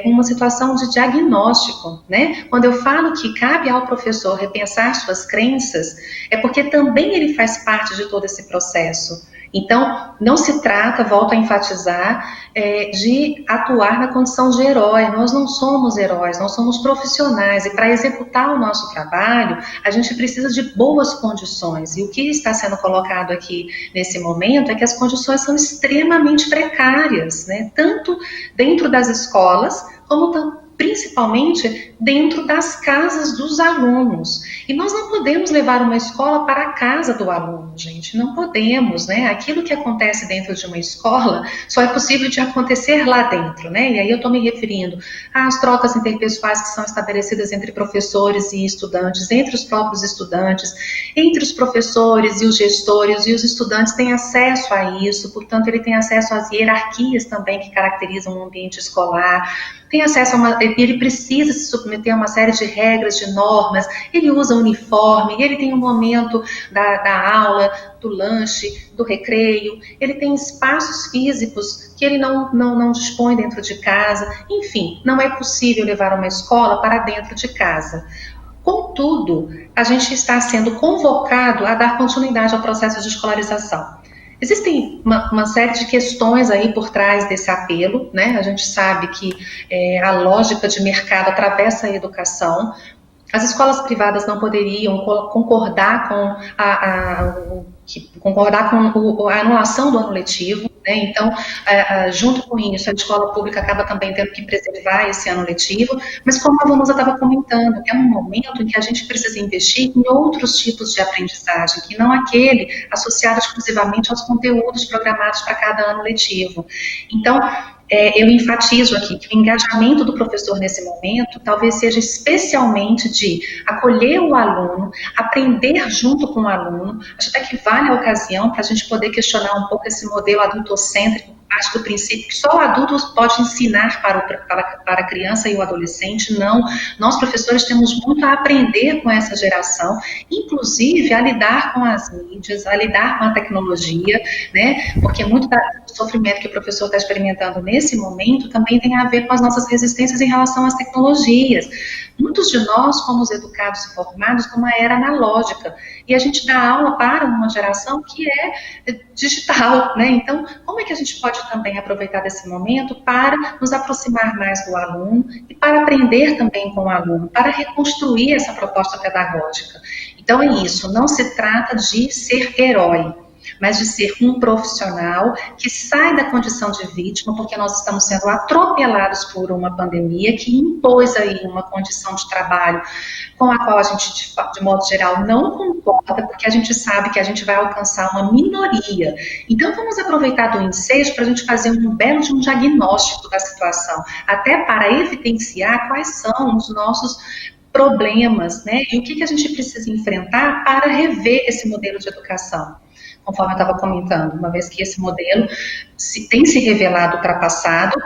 uma situação de diagnóstico, né? Quando eu falo que cabe ao professor repensar suas crenças, é porque também ele faz parte de todo esse processo. Então, não se trata, volto a enfatizar, de atuar na condição de herói. Nós não somos heróis, nós somos profissionais, e para executar o nosso trabalho, a gente precisa de boas condições. E o que está sendo colocado aqui nesse momento é que as condições são extremamente precárias, né? Tanto dentro das escolas, como principalmente dentro das casas dos alunos. E nós não podemos levar uma escola para a casa do aluno, gente, não podemos, né? Aquilo que acontece dentro de uma escola só é possível de acontecer lá dentro, né? E aí eu estou me referindo às trocas interpessoais que são estabelecidas entre professores e estudantes, entre os próprios estudantes, entre os professores e os gestores, e os estudantes têm acesso a isso, portanto, ele tem acesso às hierarquias também que caracterizam o ambiente escolar, tem acesso ele precisa se submeter a uma série de regras, de normas, ele usa uniforme, ele tem um momento da aula, do lanche, do recreio, ele tem espaços físicos que ele não dispõe dentro de casa, enfim, não é possível levar uma escola para dentro de casa. Contudo, a gente está sendo convocado a dar continuidade ao processo de escolarização. Existem uma série de questões aí por trás desse apelo, né? A gente sabe que a lógica de mercado atravessa a educação. As escolas privadas não poderiam concordar com a anulação do ano letivo, né? Então, junto com isso, a escola pública acaba também tendo que preservar esse ano letivo, mas como a Vanusa estava comentando, é um momento em que a gente precisa investir em outros tipos de aprendizagem, que não aquele associado exclusivamente aos conteúdos programados para cada ano letivo. Então, eu enfatizo aqui que o engajamento do professor nesse momento talvez seja especialmente de acolher o aluno, aprender junto com o aluno. Acho até que vale a ocasião para a gente poder questionar um pouco esse modelo adultocêntrico, parte do princípio que só o adulto pode ensinar para a criança e o adolescente. Não, nós professores temos muito a aprender com essa geração, inclusive a lidar com as mídias, a lidar com a tecnologia, né? Porque muito do sofrimento que o professor está experimentando nesse momento também tem a ver com as nossas resistências em relação às tecnologias. Muitos de nós fomos educados e formados numa era analógica, e a gente dá aula para uma geração que é digital, né? Então, como é que a gente pode também aproveitar desse momento para nos aproximar mais do aluno e para aprender também com o aluno, para reconstruir essa proposta pedagógica? Então é isso, não se trata de ser herói, mas de ser um profissional que sai da condição de vítima, porque nós estamos sendo atropelados por uma pandemia que impôs aí uma condição de trabalho com a qual a gente, de modo geral, não concorda, porque a gente sabe que a gente vai alcançar uma minoria. Então, vamos aproveitar do ensejo para a gente fazer um belo de um diagnóstico da situação, até para evidenciar quais são os nossos problemas, né? E o que a gente precisa enfrentar para rever esse modelo de educação. conforme eu estava comentando, uma vez que esse modelo tem se revelado ultrapassado,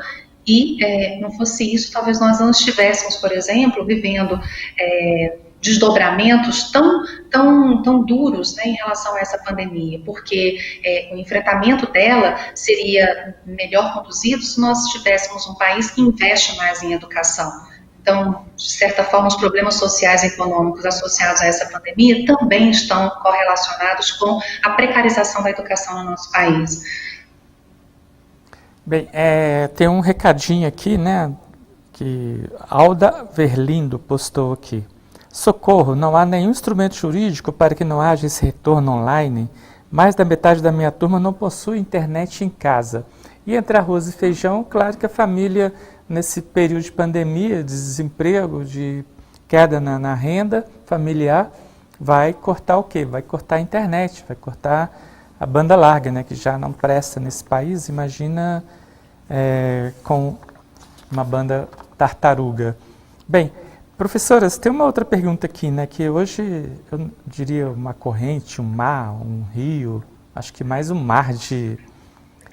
e não fosse isso, talvez nós não estivéssemos, por exemplo, vivendo desdobramentos tão duros, né, em relação a essa pandemia, porque o enfrentamento dela seria melhor conduzido se nós tivéssemos um país que investe mais em educação. Então, de certa forma, os problemas sociais e econômicos associados a essa pandemia também estão correlacionados com a precarização da educação no nosso país. Bem, tem um recadinho aqui, né, que Alda Verlindo postou aqui. Socorro, não há nenhum instrumento jurídico para que não haja esse retorno online. Mais da metade da minha turma não possui internet em casa. E entre arroz e feijão, claro que a família, nesse período de pandemia, de desemprego, de queda na renda familiar, vai cortar o quê? Vai cortar a internet, vai cortar a banda larga, né, que já não presta nesse país. Imagina com uma banda tartaruga. Bem, professoras, tem uma outra pergunta aqui, né, que hoje eu diria uma corrente, um mar, um rio, acho que mais um mar de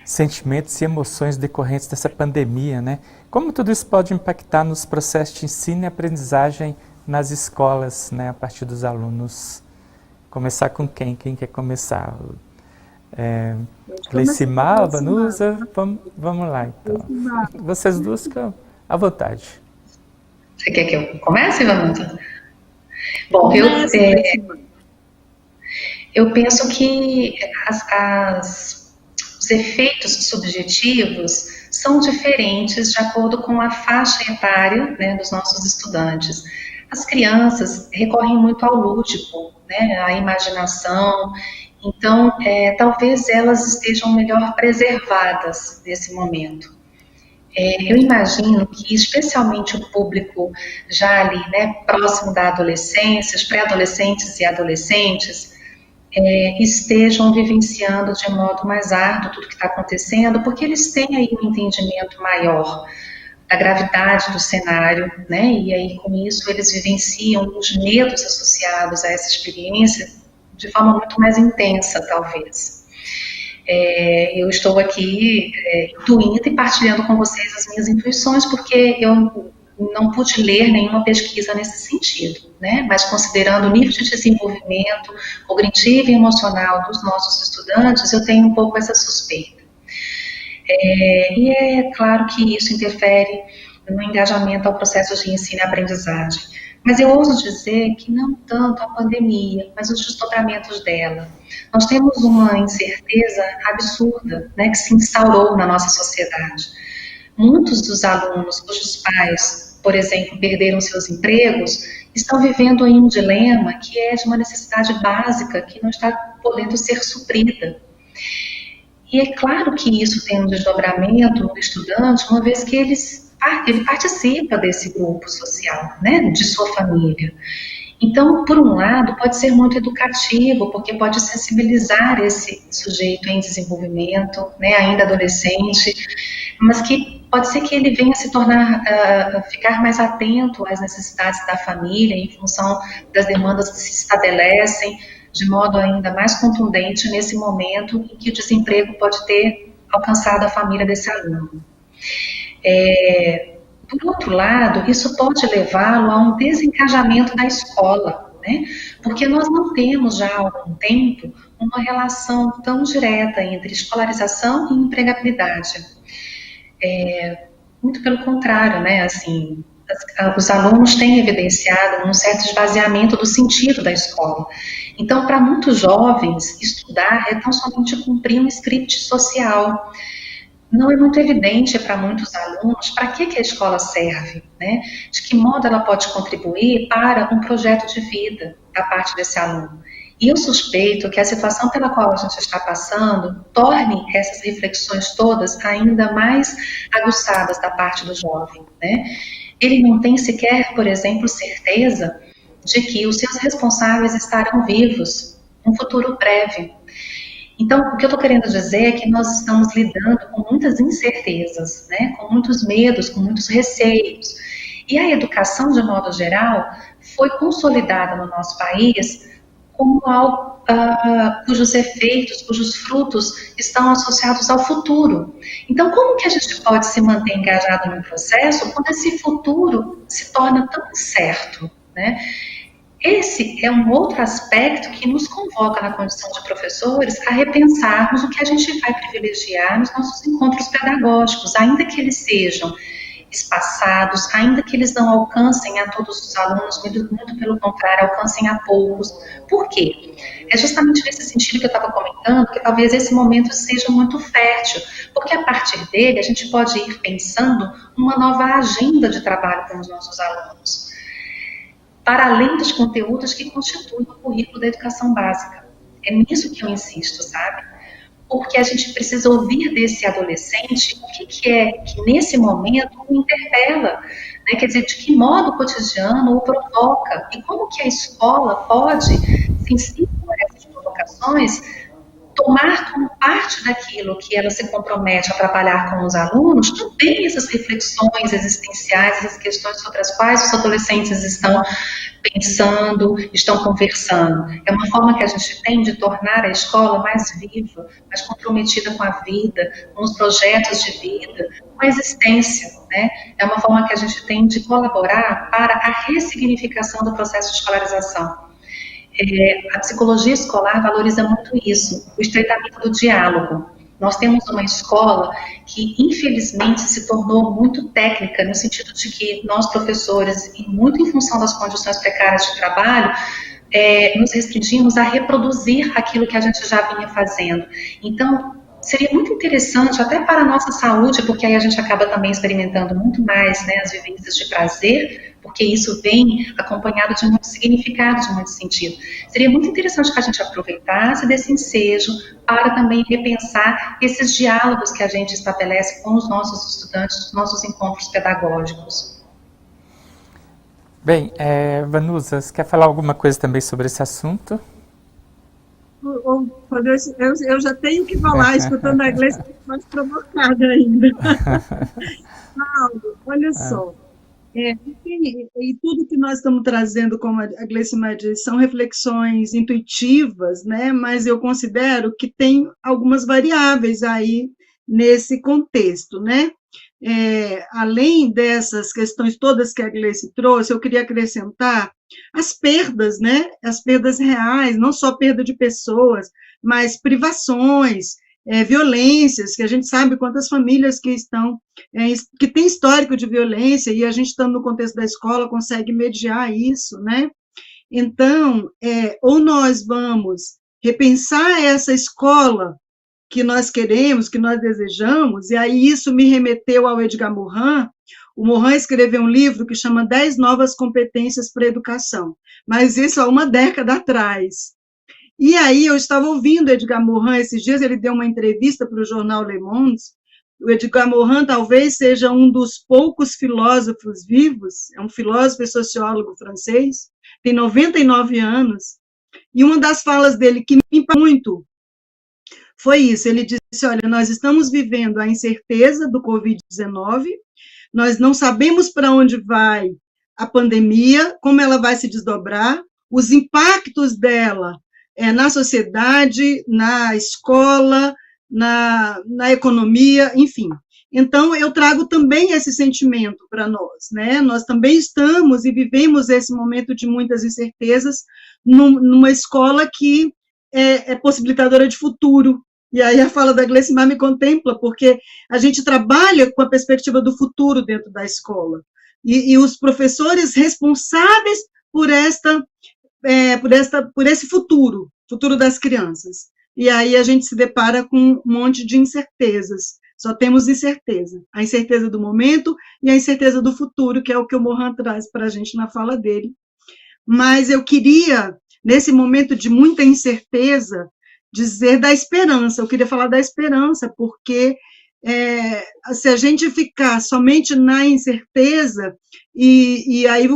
sentimentos e emoções decorrentes dessa pandemia, né? Como tudo isso pode impactar nos processos de ensino e aprendizagem nas escolas, né, a partir dos alunos? Começar com quem? Quem quer começar? Gleicimar, Vanusa? Vamos lá, então. Vocês duas ficam à vontade. Você quer que eu comece, Vanusa? Bom, eu penso que os efeitos subjetivos são diferentes de acordo com a faixa etária, né, dos nossos estudantes. As crianças recorrem muito ao lúdico, né, à imaginação, então talvez elas estejam melhor preservadas nesse momento. Eu imagino que especialmente o público já ali, né, próximo da adolescência, os pré-adolescentes e adolescentes, estejam vivenciando de modo mais árduo tudo que está acontecendo, porque eles têm aí um entendimento maior da gravidade do cenário, né, e aí com isso eles vivenciam os medos associados a essa experiência de forma muito mais intensa, talvez. Eu estou aqui intuindo e partilhando com vocês as minhas intuições, porque eu não pude ler nenhuma pesquisa nesse sentido, né? Mas considerando o nível de desenvolvimento cognitivo e emocional dos nossos estudantes, eu tenho um pouco essa suspeita. E é claro que isso interfere no engajamento ao processo de ensino e aprendizagem. Mas eu ouso dizer que não tanto a pandemia, mas os desdobramentos dela. Nós temos uma incerteza absurda, né, que se instaurou na nossa sociedade. Muitos dos alunos cujos pais, por exemplo, perderam seus empregos, estão vivendo aí um dilema que é de uma necessidade básica que não está podendo ser suprida. E é claro que isso tem um desdobramento no estudante, uma vez que ele participa desse grupo social, né, de sua família. Então, por um lado, pode ser muito educativo, porque pode sensibilizar esse sujeito em desenvolvimento, né, ainda adolescente, mas que pode ser que ele venha se tornar, ficar mais atento às necessidades da família, em função das demandas que se estabelecem, de modo ainda mais contundente nesse momento em que o desemprego pode ter alcançado a família desse aluno. Por outro lado, isso pode levá-lo a um desencajamento da escola, né? Porque nós não temos já há algum tempo uma relação tão direta entre escolarização e empregabilidade. Muito pelo contrário, né? Assim, os alunos têm evidenciado um certo esvaziamento do sentido da escola. Então, para muitos jovens, estudar é tão somente cumprir um script social. Não é muito evidente para muitos alunos para que a escola serve, né? De que modo ela pode contribuir para um projeto de vida da parte desse aluno. E eu suspeito que a situação pela qual a gente está passando torne essas reflexões todas ainda mais aguçadas da parte do jovem, né? Ele não tem sequer, por exemplo, certeza de que os seus responsáveis estarão vivos num futuro breve. Então, o que eu estou querendo dizer é que nós estamos lidando com muitas incertezas, né, com muitos medos, com muitos receios. E a educação, de modo geral, foi consolidada no nosso país como algo cujos efeitos, cujos frutos estão associados ao futuro. Então, como que a gente pode se manter engajado no processo quando esse futuro se torna tão incerto, né? Esse é um outro aspecto que nos convoca na condição de professores a repensarmos o que a gente vai privilegiar nos nossos encontros pedagógicos, ainda que eles sejam espaçados, ainda que eles não alcancem a todos os alunos, muito pelo contrário, alcancem a poucos. Por quê? É justamente nesse sentido que eu estava comentando, que talvez esse momento seja muito fértil, porque a partir dele a gente pode ir pensando uma nova agenda de trabalho com os nossos alunos, para além dos conteúdos que constituem o currículo da educação básica. É nisso que eu insisto, sabe? Porque a gente precisa ouvir desse adolescente o que é que nesse momento o interpela, né? Quer dizer, de que modo o cotidiano o provoca, e como que a escola pode, sensível a essas provocações, tomar como parte daquilo que ela se compromete a trabalhar com os alunos, também essas reflexões existenciais, essas questões sobre as quais os adolescentes estão pensando, estão conversando. É uma forma que a gente tem de tornar a escola mais viva, mais comprometida com a vida, com os projetos de vida, com a existência, né? É uma forma que a gente tem de colaborar para a ressignificação do processo de escolarização. A psicologia escolar valoriza muito isso, o estreitamento do diálogo. Nós temos uma escola que, infelizmente, se tornou muito técnica, no sentido de que nós, professores, e muito em função das condições precárias de trabalho, nos restringimos a reproduzir aquilo que a gente já vinha fazendo. Então, seria muito interessante, até para a nossa saúde, porque aí a gente acaba também experimentando muito mais, né, as vivências de prazer, porque isso vem acompanhado de muito significado, de muito sentido. Seria muito interessante que a gente aproveitasse desse ensejo para também repensar esses diálogos que a gente estabelece com os nossos estudantes, os nossos encontros pedagógicos. Bem, Vanusa, você quer falar alguma coisa também sobre esse assunto? Eu já tenho que falar, escutando a Gleice, mais provocada ainda. Paulo, olha só, e tudo que nós estamos trazendo, como a Gleice diz, são reflexões intuitivas, né? Mas eu considero que tem algumas variáveis aí nesse contexto, né? Além dessas questões todas que a Gleice trouxe, eu queria acrescentar as perdas, né? As perdas reais, não só perda de pessoas, mas privações, violências, que a gente sabe quantas famílias que estão, que têm histórico de violência, e a gente, estando no contexto da escola, consegue mediar isso, né? Então, ou nós vamos repensar essa escola que nós queremos, que nós desejamos, e aí isso me remeteu ao Edgar Morin. O Morin escreveu um livro que chama 10 Novas Competências para a Educação, mas isso há uma década atrás. E aí eu estava ouvindo Edgar Morin esses dias, ele deu uma entrevista para o jornal Le Monde. O Edgar Morin talvez seja um dos poucos filósofos vivos, é um filósofo e sociólogo francês, tem 99 anos, e uma das falas dele que me impactou muito foi isso, ele disse, olha, nós estamos vivendo a incerteza do Covid-19, nós não sabemos para onde vai a pandemia, como ela vai se desdobrar, os impactos dela na sociedade, na escola, na economia, enfim. Então, eu trago também esse sentimento para nós, né? Nós também estamos e vivemos esse momento de muitas incertezas numa escola que é possibilitadora de futuro. E aí a fala da Gleice me contempla, porque a gente trabalha com a perspectiva do futuro dentro da escola. E os professores responsáveis por esse futuro das crianças. E aí a gente se depara com um monte de incertezas. Só temos incerteza. A incerteza do momento e a incerteza do futuro, que é o que o Morin traz para a gente na fala dele. Mas eu queria, nesse momento de muita incerteza, dizer da esperança. Eu queria falar da esperança, porque se a gente ficar somente na incerteza, e aí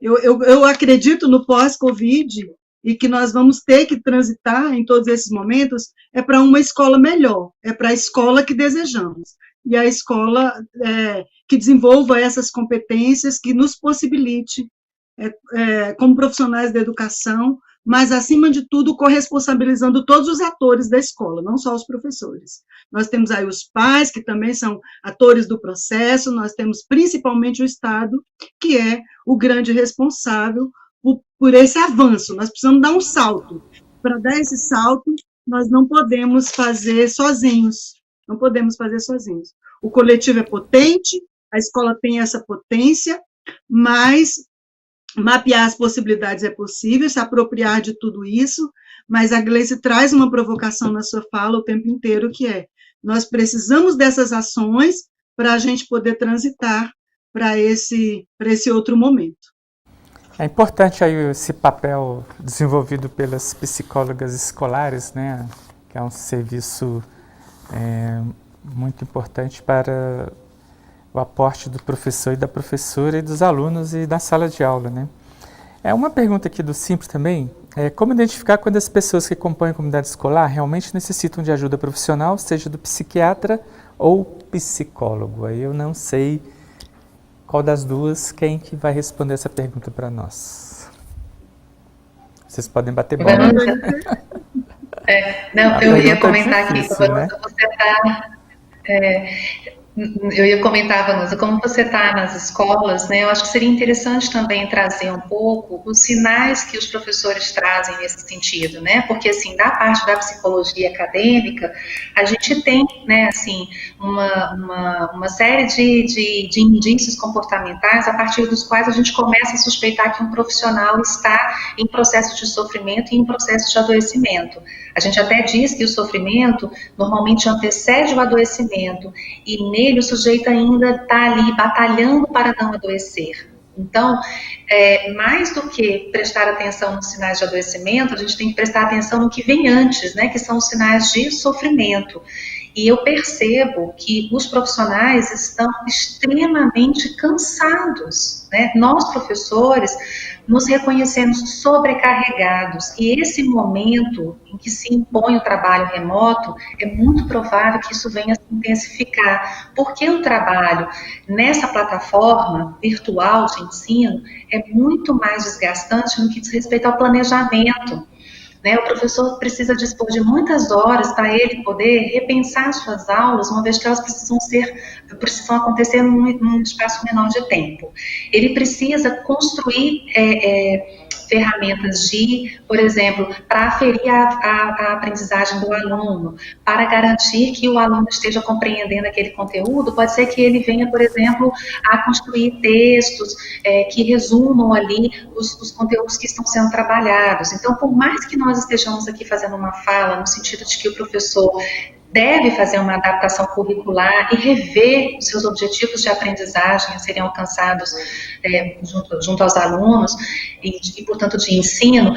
eu acredito no pós-Covid, e que nós vamos ter que transitar em todos esses momentos, é para uma escola melhor, é para a escola que desejamos, e a escola que desenvolva essas competências, que nos possibilite, como profissionais da educação, mas, acima de tudo, corresponsabilizando todos os atores da escola, não só os professores. Nós temos aí os pais, que também são atores do processo, nós temos principalmente o Estado, que é o grande responsável por esse avanço. Nós precisamos dar um salto. Para dar esse salto, nós não podemos fazer sozinhos. Não podemos fazer sozinhos. O coletivo é potente, a escola tem essa potência, mas mapear as possibilidades é possível, se apropriar de tudo isso, mas a Gleice traz uma provocação na sua fala o tempo inteiro, que é, nós precisamos dessas ações para a gente poder transitar para esse outro momento. É importante aí esse papel desenvolvido pelas psicólogas escolares, né, que é um serviço muito importante para o aporte do professor e da professora e dos alunos e da sala de aula, né? Uma pergunta aqui do Simples também, como identificar quando as pessoas que compõem a comunidade escolar realmente necessitam de ajuda profissional, seja do psiquiatra ou psicólogo? Aí eu não sei qual das duas, quem que vai responder essa pergunta para nós. Vocês podem bater bola. Não, eu ia comentar difícil, aqui, né? Eu ia comentar, Vanusa, como você está nas escolas, né? Eu acho que seria interessante também trazer um pouco os sinais que os professores trazem nesse sentido, né? Porque, assim, da parte da psicologia acadêmica, a gente tem, né, assim, uma série de indícios comportamentais a partir dos quais a gente começa a suspeitar que um profissional está em processo de sofrimento e em processo de adoecimento. A gente até diz que o sofrimento normalmente antecede o adoecimento e nele o sujeito ainda está ali batalhando para não adoecer. Então, mais do que prestar atenção nos sinais de adoecimento, a gente tem que prestar atenção no que vem antes, né, que são os sinais de sofrimento. E eu percebo que os profissionais estão extremamente cansados, né? Nós, professores, nos reconhecemos sobrecarregados. E esse momento em que se impõe o trabalho remoto, é muito provável que isso venha a se intensificar, porque o trabalho nessa plataforma virtual de ensino é muito mais desgastante no que diz respeito ao planejamento. O professor precisa dispor de muitas horas para ele poder repensar suas aulas, uma vez que elas precisam acontecer num espaço menor de tempo. Ele precisa construir ferramentas por exemplo, para aferir a aprendizagem do aluno, para garantir que o aluno esteja compreendendo aquele conteúdo. Pode ser que ele venha, por exemplo, a construir textos que resumam ali os conteúdos que estão sendo trabalhados. Então, por mais que nós estejamos aqui fazendo uma fala no sentido de que o professor deve fazer uma adaptação curricular e rever os seus objetivos de aprendizagem a serem alcançados junto aos alunos e, portanto, de ensino,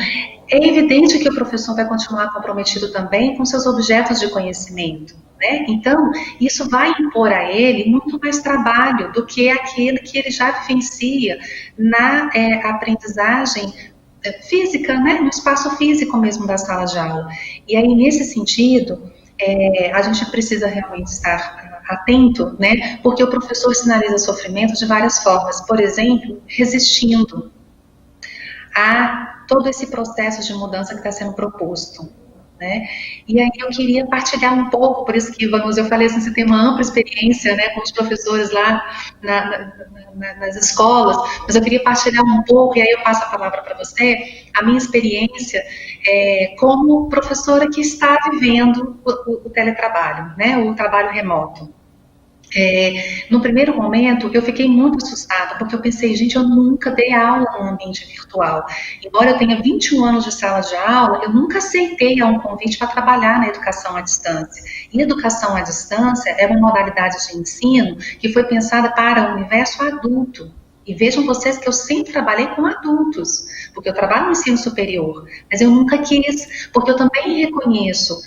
é evidente que o professor vai continuar comprometido também com seus objetos de conhecimento, né? Então, isso vai impor a ele muito mais trabalho do que aquele que ele já vivencia na aprendizagem física, né? No espaço físico mesmo da sala de aula. E aí, nesse sentido, a gente precisa realmente estar atento, né? Porque o professor sinaliza sofrimento de várias formas. Por exemplo, resistindo a todo esse processo de mudança que está sendo proposto, né? E aí eu queria partilhar um pouco, por isso que, Vanusa, eu falei assim, você tem uma ampla experiência, né, com os professores lá nas escolas, mas eu queria partilhar um pouco, e aí eu passo a palavra para você, a minha experiência como professora que está vivendo o teletrabalho, né, o trabalho remoto. No primeiro momento, eu fiquei muito assustada, porque eu pensei, gente, eu nunca dei aula num ambiente virtual. Embora eu tenha 21 anos de sala de aula, eu nunca aceitei um convite para trabalhar na educação à distância. E educação à distância é uma modalidade de ensino que foi pensada para o universo adulto. E vejam vocês que eu sempre trabalhei com adultos, porque eu trabalho no ensino superior, mas eu nunca quis, porque eu também reconheço,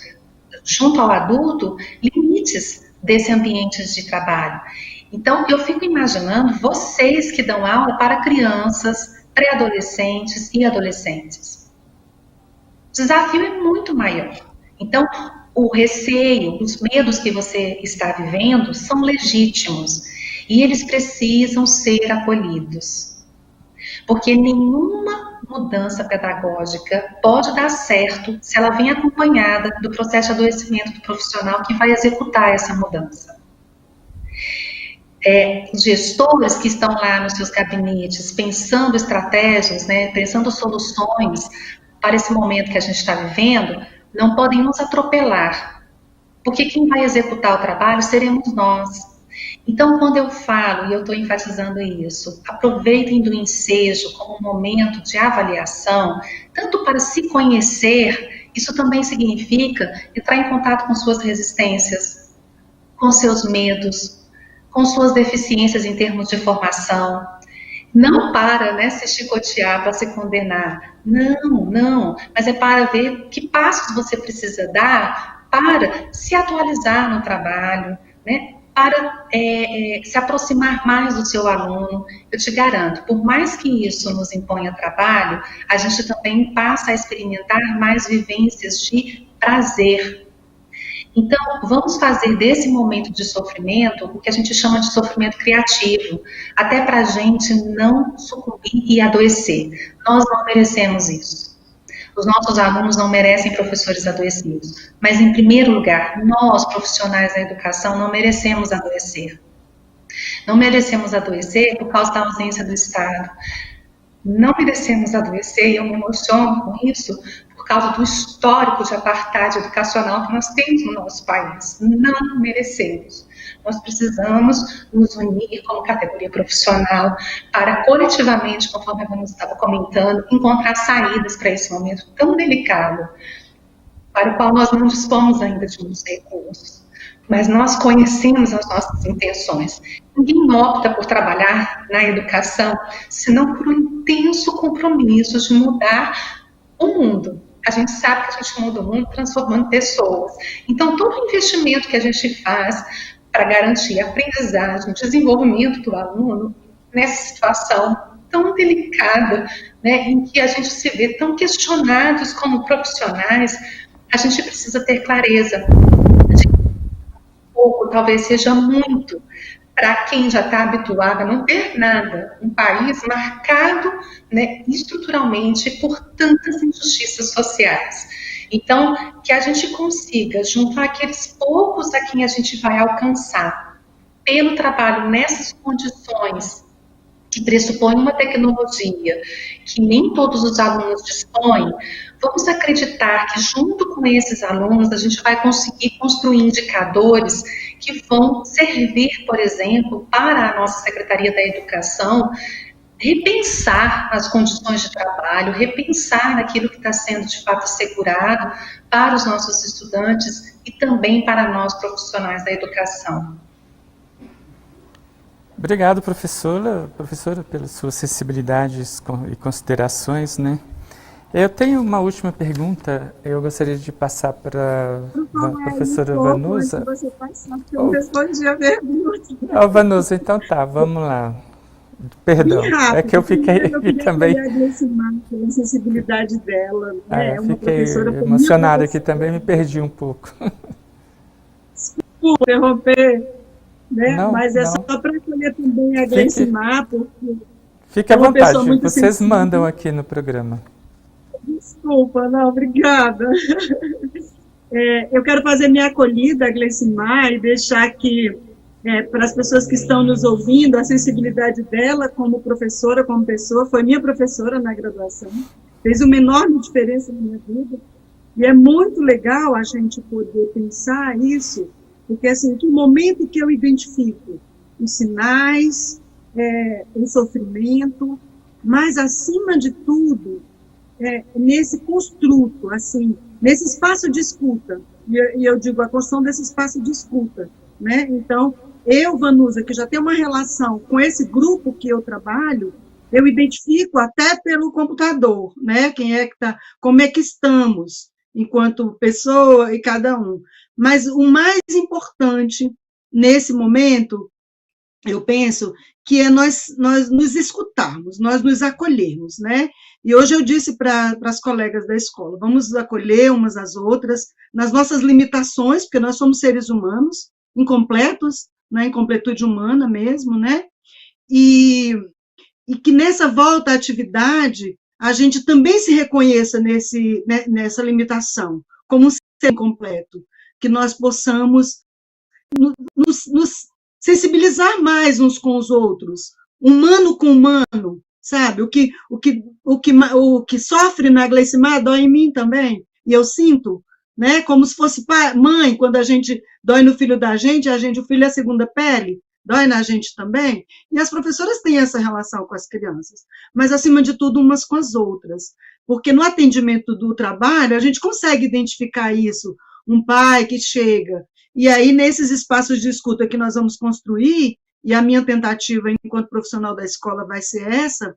junto ao adulto, limites desse ambiente de trabalho. Então, eu fico imaginando vocês que dão aula para crianças, pré-adolescentes e adolescentes. O desafio é muito maior. Então, o receio, os medos que você está vivendo são legítimos e eles precisam ser acolhidos. Porque nenhuma mudança pedagógica pode dar certo se ela vem acompanhada do processo de adoecimento do profissional que vai executar essa mudança. Gestores que estão lá nos seus gabinetes pensando estratégias, né, pensando soluções para esse momento que a gente está vivendo, não podem nos atropelar, porque quem vai executar o trabalho seremos nós. Então, quando eu falo, e eu estou enfatizando isso, aproveitem do ensejo como um momento de avaliação, tanto para se conhecer, isso também significa entrar em contato com suas resistências, com seus medos, com suas deficiências em termos de formação. Não para, né, se chicotear, para se condenar. Não, mas é para ver que passos você precisa dar para se atualizar no trabalho, né, para se aproximar mais do seu aluno. Eu te garanto, por mais que isso nos imponha trabalho, a gente também passa a experimentar mais vivências de prazer. Então, vamos fazer desse momento de sofrimento o que a gente chama de sofrimento criativo, até para a gente não sucumbir e adoecer. Nós não merecemos isso. Os nossos alunos não merecem professores adoecidos. Mas, em primeiro lugar, nós, profissionais da educação, não merecemos adoecer. Não merecemos adoecer por causa da ausência do Estado. Não merecemos adoecer, e eu me emociono com isso, por causa do histórico de apartheid educacional que nós temos no nosso país. Não merecemos. Nós precisamos nos unir como categoria profissional para coletivamente, conforme a Vanessa estava comentando, encontrar saídas para esse momento tão delicado, para o qual nós não dispomos ainda de muitos recursos. Mas nós conhecemos as nossas intenções. Ninguém opta por trabalhar na educação, senão por um intenso compromisso de mudar o mundo. A gente sabe que a gente muda o mundo transformando pessoas. Então, todo investimento que a gente faz para garantir a aprendizagem, o desenvolvimento do aluno, nessa situação tão delicada, né, em que a gente se vê tão questionados como profissionais, a gente precisa ter clareza. Pouco, talvez seja muito, para quem já está habituado a não ter nada, um país marcado, né, estruturalmente por tantas injustiças sociais. Então, que a gente consiga juntar aqueles poucos a quem a gente vai alcançar pelo trabalho nessas condições que pressupõe uma tecnologia que nem todos os alunos dispõem, vamos acreditar que junto com esses alunos a gente vai conseguir construir indicadores que vão servir, por exemplo, para a nossa Secretaria da Educação repensar as condições de trabalho, repensar aquilo que está sendo de fato assegurado para os nossos estudantes e também para nós profissionais da educação. Obrigado, professora, pelas suas sensibilidades e considerações, né? Eu tenho uma última pergunta, eu gostaria de passar para a professora Vanusa. Você passar, porque eu respondi a pergunta. Vanusa, então tá, vamos lá. Perdão, rápido, é que eu fiquei aqui também. A sensibilidade dela, né? Eu fiquei emocionada aqui também, me perdi um pouco. Desculpa interromper, né? Não, mas é só para escolher também a Gleicimar, porque... Fique à vontade, vocês mandam aqui no programa. Desculpa, não, obrigada. Eu quero fazer minha acolhida, Gleicimar, e deixar aqui para as pessoas que estão nos ouvindo, a sensibilidade dela como professora, como pessoa, foi minha professora na graduação, fez uma enorme diferença na minha vida, e é muito legal a gente poder pensar isso, porque assim, no momento que eu identifico os sinais, o sofrimento, mas acima de tudo, nesse construto, assim, nesse espaço de escuta, e eu digo a construção desse espaço de escuta, né? Então, eu, Vanusa, que já tenho uma relação com esse grupo que eu trabalho, eu identifico até pelo computador, né? Quem é que tá, como é que estamos, enquanto pessoa e cada um. Mas o mais importante nesse momento, eu penso, que é nós nos escutarmos, nós nos acolhermos, né? E hoje eu disse para as colegas da escola, vamos nos acolher umas às outras, nas nossas limitações, porque nós somos seres humanos, incompletos, né? Incompletude humana mesmo, né? E que nessa volta à atividade, a gente também se reconheça nessa limitação, como um ser incompleto, que nós possamos nos sensibilizar mais uns com os outros, humano com humano, sabe? O que sofre na glicemia dói em mim também, e eu sinto, né? Como se fosse mãe, quando a gente dói no filho da gente, o filho é a segunda pele, dói na gente também, e as professoras têm essa relação com as crianças, mas, acima de tudo, umas com as outras, porque no atendimento do trabalho, a gente consegue identificar isso, um pai que chega, e aí, nesses espaços de escuta que nós vamos construir, e a minha tentativa, enquanto profissional da escola, vai ser essa,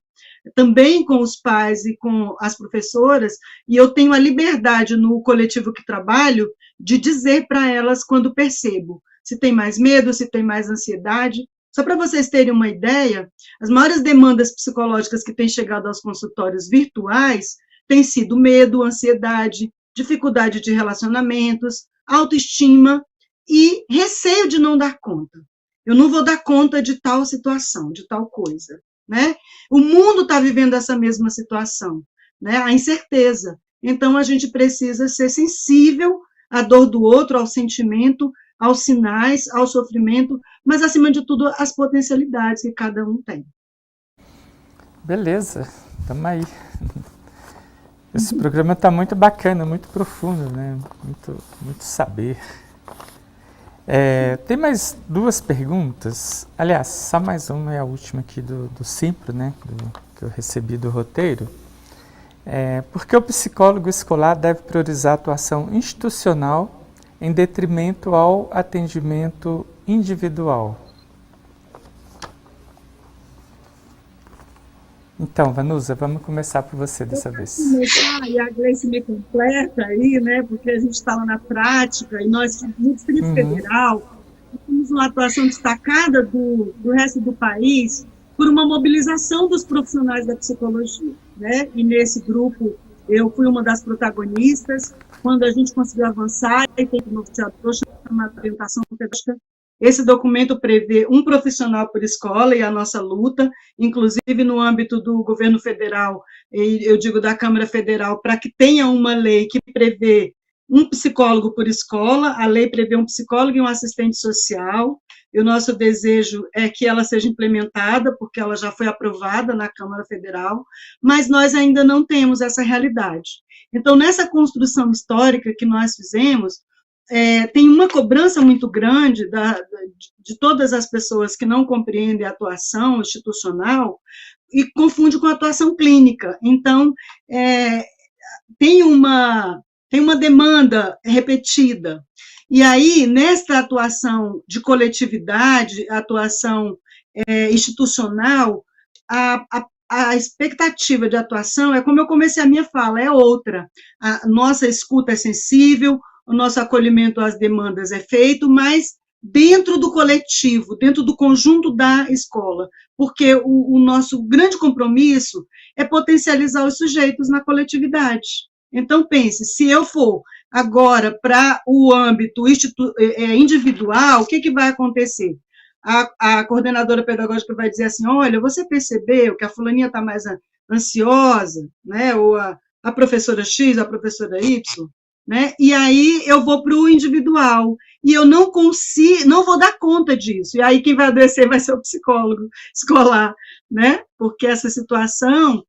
também com os pais e com as professoras, e eu tenho a liberdade, no coletivo que trabalho, de dizer para elas quando percebo, se tem mais medo, se tem mais ansiedade. Só para vocês terem uma ideia, as maiores demandas psicológicas que têm chegado aos consultórios virtuais têm sido medo, ansiedade, dificuldade de relacionamentos, autoestima e receio de não dar conta. Eu não vou dar conta de tal situação, de tal coisa, né? O mundo está vivendo essa mesma situação, né? A incerteza. Então, a gente precisa ser sensível à dor do outro, ao sentimento, aos sinais, ao sofrimento, mas, acima de tudo, às potencialidades que cada um tem. Beleza, estamos aí. Esse programa está muito bacana, muito profundo, né? Muito saber. Tem mais duas perguntas. Aliás, só mais uma, é a última aqui do Simpro, né? Que eu recebi do roteiro. Por que o psicólogo escolar deve priorizar a atuação institucional em detrimento ao atendimento individual? Então, Vanusa, vamos começar por você dessa vez. Começar, e a Gleice me completa aí, né, porque a gente está lá na prática, e nós, no Distrito Federal, temos uma atuação destacada do resto do país por uma mobilização dos profissionais da psicologia, né, e nesse grupo eu fui uma das protagonistas, quando a gente conseguiu avançar, e tem um norteador chamado Orientação Pedagógica. Esse documento prevê um profissional por escola, e a nossa luta, inclusive no âmbito do governo federal, e eu digo da Câmara Federal, para que tenha uma lei que prevê um psicólogo por escola, a lei prevê um psicólogo e um assistente social, e o nosso desejo é que ela seja implementada, porque ela já foi aprovada na Câmara Federal, mas nós ainda não temos essa realidade. Então, nessa construção histórica que nós fizemos, tem uma cobrança muito grande de todas as pessoas que não compreendem a atuação institucional e confunde com a atuação clínica. Então, tem uma demanda repetida. E aí, nesta atuação de coletividade, atuação institucional, a expectativa de atuação é, como eu comecei a minha fala, é outra. A nossa escuta é sensível, o nosso acolhimento às demandas é feito, mas dentro do coletivo, dentro do conjunto da escola, porque o nosso grande compromisso é potencializar os sujeitos na coletividade. Então, pense, se eu for agora para o âmbito individual, o que vai acontecer? A coordenadora pedagógica vai dizer assim, olha, você percebeu que a fulaninha está mais ansiosa, né? Ou a professora X, a professora Y, né? E aí eu vou para o individual, e eu não vou dar conta disso, e aí quem vai adoecer vai ser o psicólogo escolar, né? Porque essa situação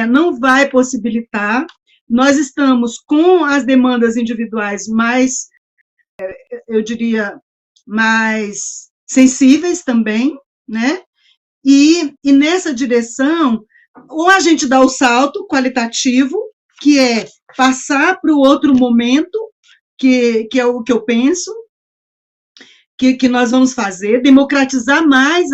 não vai possibilitar. Nós estamos com as demandas individuais mais, eu diria, mais sensíveis também, né? E nessa direção, ou a gente dá o salto qualitativo, que é passar para o outro momento, que é o que eu penso, que nós vamos fazer, democratizar mais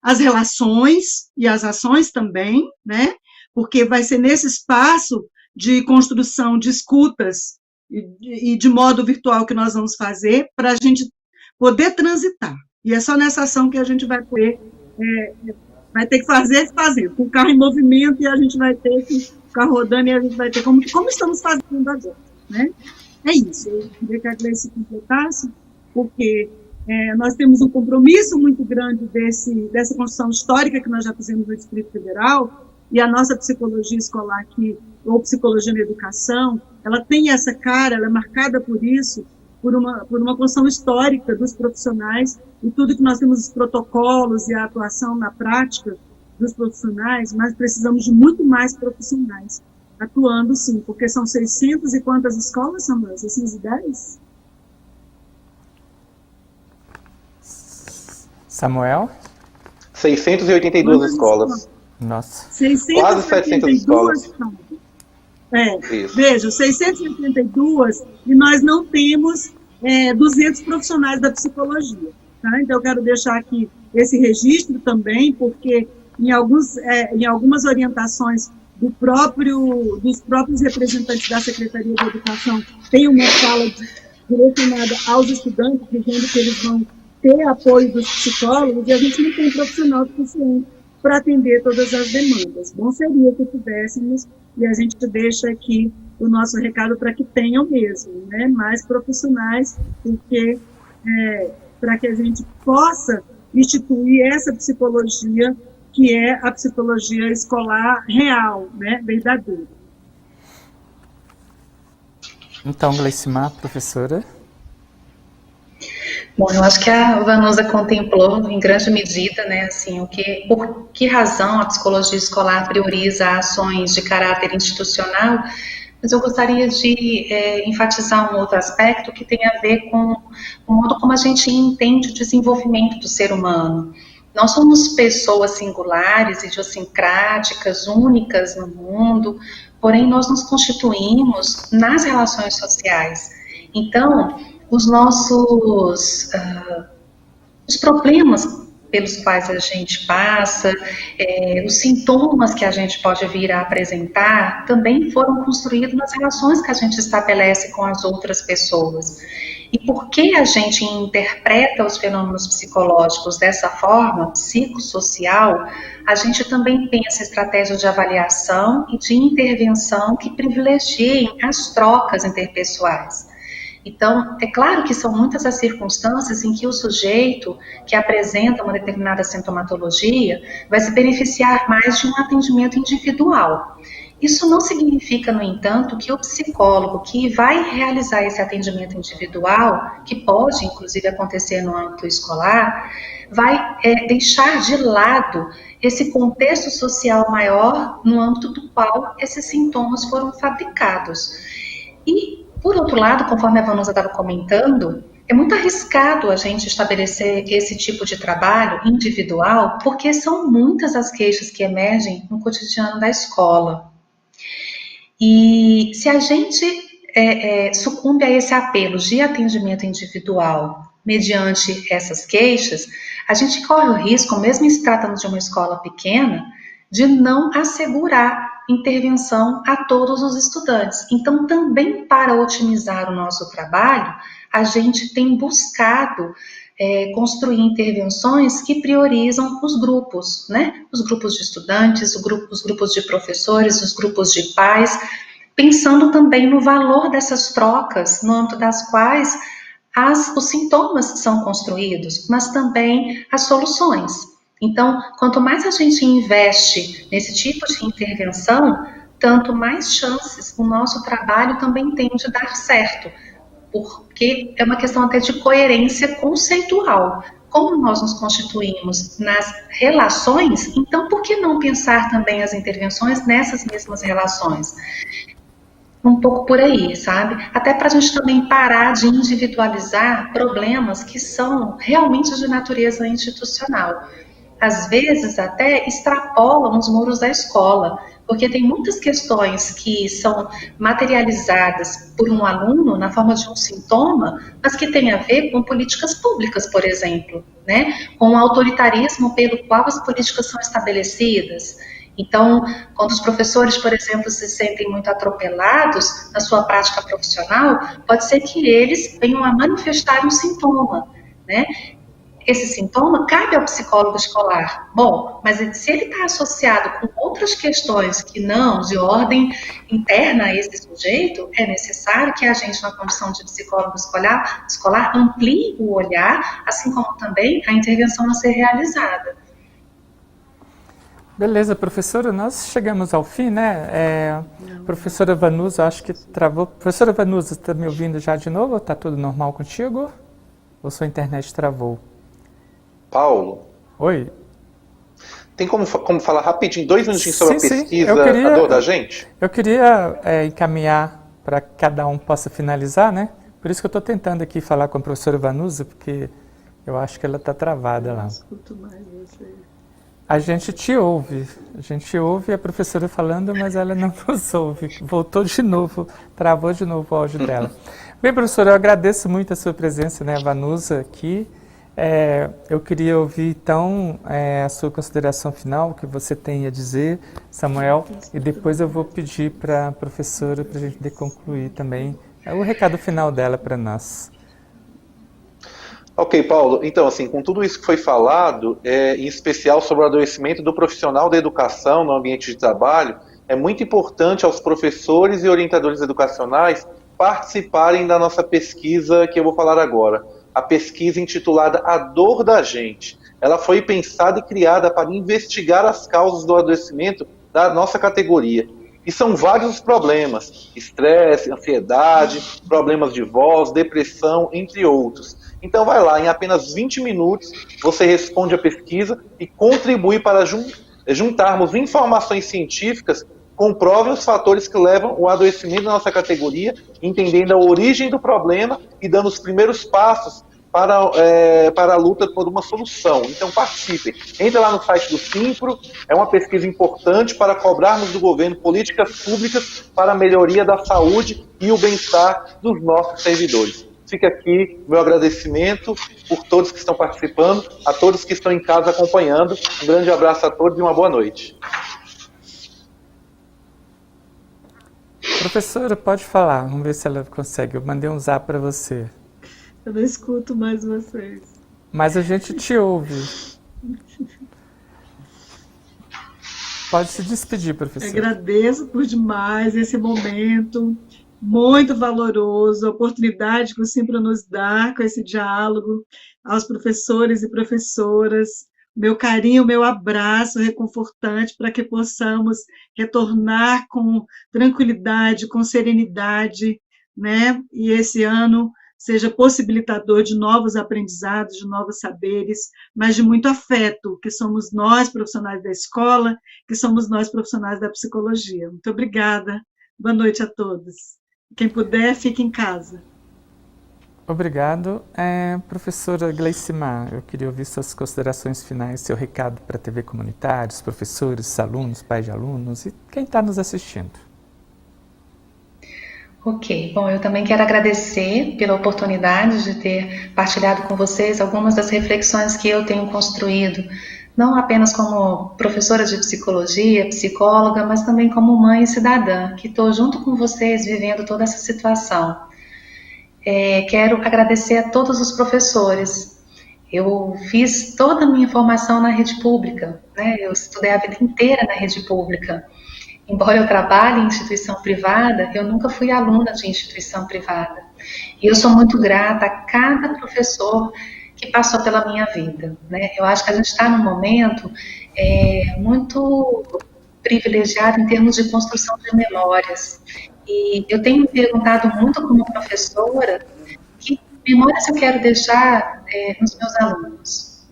as relações e as ações também, né? Porque vai ser nesse espaço de construção de escutas e de modo virtual que nós vamos fazer para a gente poder transitar. E é só nessa ação que a gente vai poder, vai ter que fazer, com o carro em movimento, e a gente vai ter que ficar rodando, e a gente vai ter como estamos fazendo agora, né? É isso, eu queria que a Gleice completasse, porque nós temos um compromisso muito grande dessa construção histórica que nós já fizemos no Distrito Federal, e a nossa psicologia escolar aqui, ou psicologia na educação, ela tem essa cara, ela é marcada por isso, por uma construção histórica dos profissionais, e tudo que nós temos, os protocolos e a atuação na prática dos profissionais, mas precisamos de muito mais profissionais atuando, sim, porque são 600 e quantas escolas, Samanta? 610? Samuel? 682 escolas. Nossa. 682 quase 700 escolas. Veja, 682 e nós não temos 200 profissionais da psicologia. Tá? Então, eu quero deixar aqui esse registro também, porque em algumas orientações dos próprios representantes da Secretaria de Educação, tem uma fala direcionada aos estudantes, dizendo que eles vão ter apoio dos psicólogos, e a gente não tem profissional suficiente para atender todas as demandas. Bom seria que tivéssemos, e a gente deixa aqui o nosso recado para que tenham mesmo, né, mais profissionais, porque para que a gente possa instituir essa psicologia, que é a psicologia escolar real, né, verdadeira. Então, Gleicimar, professora. Bom, eu acho que a Vanusa contemplou em grande medida, né, assim, por que razão a psicologia escolar prioriza ações de caráter institucional, mas eu gostaria de enfatizar um outro aspecto que tem a ver com o modo como a gente entende o desenvolvimento do ser humano. Nós somos pessoas singulares, idiosincráticas, únicas no mundo, porém nós nos constituímos nas relações sociais. Então, os problemas pelos quais a gente passa, os sintomas que a gente pode vir a apresentar, também foram construídos nas relações que a gente estabelece com as outras pessoas. E porque a gente interpreta os fenômenos psicológicos dessa forma, psicossocial, a gente também pensa estratégias de avaliação e de intervenção que privilegiem as trocas interpessoais. Então, é claro que são muitas as circunstâncias em que o sujeito que apresenta uma determinada sintomatologia vai se beneficiar mais de um atendimento individual. Isso não significa, no entanto, que o psicólogo que vai realizar esse atendimento individual, que pode, inclusive, acontecer no âmbito escolar, vai deixar de lado esse contexto social maior no âmbito do qual esses sintomas foram fabricados. E, por outro lado, conforme a Vanusa estava comentando, é muito arriscado a gente estabelecer esse tipo de trabalho individual, porque são muitas as queixas que emergem no cotidiano da escola. E se a gente sucumbe a esse apelo de atendimento individual mediante essas queixas, a gente corre o risco, mesmo se tratando de uma escola pequena, de não assegurar intervenção a todos os estudantes. Então, também para otimizar o nosso trabalho, a gente tem buscado construir intervenções que priorizam os grupos, né? Os grupos de estudantes, os grupos de professores, os grupos de pais, pensando também no valor dessas trocas, no âmbito das quais os sintomas são construídos, mas também as soluções. Então, quanto mais a gente investe nesse tipo de intervenção, tanto mais chances o nosso trabalho também tem de dar certo, porque é uma questão até de coerência conceitual. Como nós nos constituímos nas relações, então por que não pensar também as intervenções nessas mesmas relações? Um pouco por aí, sabe? Até para a gente também parar de individualizar problemas que são realmente de natureza institucional. Às vezes até extrapolam os muros da escola, porque tem muitas questões que são materializadas por um aluno na forma de um sintoma, mas que tem a ver com políticas públicas, por exemplo, né? Com o autoritarismo pelo qual as políticas são estabelecidas. Então, quando os professores, por exemplo, se sentem muito atropelados na sua prática profissional, pode ser que eles venham a manifestar um sintoma, né? Esse sintoma cabe ao psicólogo escolar. Bom, mas se ele está associado com outras questões que não de ordem interna a esse sujeito, é necessário que a gente, na condição de psicólogo escolar amplie o olhar, assim como também a intervenção a ser realizada. Beleza, professora, nós chegamos ao fim, né? Professora Vanusa, acho que travou. Professora Vanusa, está me ouvindo já de novo? Está tudo normal contigo? Ou sua internet travou? Paulo, Oi? tem como falar rapidinho, 2 minutinhos sobre a Sim, pesquisa, eu a dor da gente? queria encaminhar para que cada um possa finalizar, né? Por isso que eu estou tentando aqui falar com a professora Vanusa, porque eu acho que ela está travada lá. Não escuto mais você. A gente ouve a professora falando, mas ela não nos ouve. Voltou de novo, travou de novo o áudio dela. Bem, professora, eu agradeço muito a sua presença, né, a Vanusa, aqui. Eu queria ouvir, então, a sua consideração final, o que você tem a dizer, Samuel, e depois eu vou pedir para a professora para a gente poder concluir também o recado final dela para nós. Ok, Paulo. Então, assim, com tudo isso que foi falado, em especial sobre o adoecimento do profissional da educação no ambiente de trabalho, é muito importante aos professores e orientadores educacionais participarem da nossa pesquisa que eu vou falar agora. A pesquisa intitulada A Dor da Gente. Ela foi pensada e criada para investigar as causas do adoecimento da nossa categoria. E são vários os problemas: estresse, ansiedade, problemas de voz, depressão, entre outros. Então vai lá, em apenas 20 minutos você responde a pesquisa e contribui para juntarmos informações científicas que comprovem os fatores que levam ao adoecimento da nossa categoria, entendendo a origem do problema e dando os primeiros passos para a luta por uma solução. Então participem. Entre lá no site do Simpro, é uma pesquisa importante para cobrarmos do governo políticas públicas para a melhoria da saúde e o bem-estar dos nossos servidores. Fica aqui meu agradecimento por todos que estão participando, a todos que estão em casa acompanhando. Um grande abraço a todos e uma boa noite. Professora, pode falar, vamos ver se ela consegue. Eu mandei um zap para você. Eu não escuto mais vocês. Mas a gente te ouve. Pode se despedir, professora. Agradeço por demais esse momento muito valoroso, a oportunidade que o Simpro nos dá com esse diálogo, aos professores e professoras, meu carinho, meu abraço reconfortante para que possamos retornar com tranquilidade, com serenidade, né? E esse ano seja possibilitador de novos aprendizados, de novos saberes, mas de muito afeto, que somos nós, profissionais da escola, que somos nós, profissionais da psicologia. Muito obrigada. Boa noite a todos. Quem puder, fique em casa. Obrigado. Professora Gleicimar, eu queria ouvir suas considerações finais, seu recado para a TV Comunitários, professores, alunos, pais de alunos e quem está nos assistindo. Ok, bom, eu também quero agradecer pela oportunidade de ter partilhado com vocês algumas das reflexões que eu tenho construído, não apenas como professora de psicologia, psicóloga, mas também como mãe e cidadã, que estou junto com vocês vivendo toda essa situação. Quero agradecer a todos os professores. Eu fiz toda a minha formação na rede pública, né? Eu estudei a vida inteira na rede pública. Embora eu trabalhe em instituição privada, eu nunca fui aluna de instituição privada. E eu sou muito grata a cada professor que passou pela minha vida, né? Eu acho que a gente está num momento muito privilegiado em termos de construção de memórias. E eu tenho me perguntado muito como professora, que memórias eu quero deixar nos meus alunos?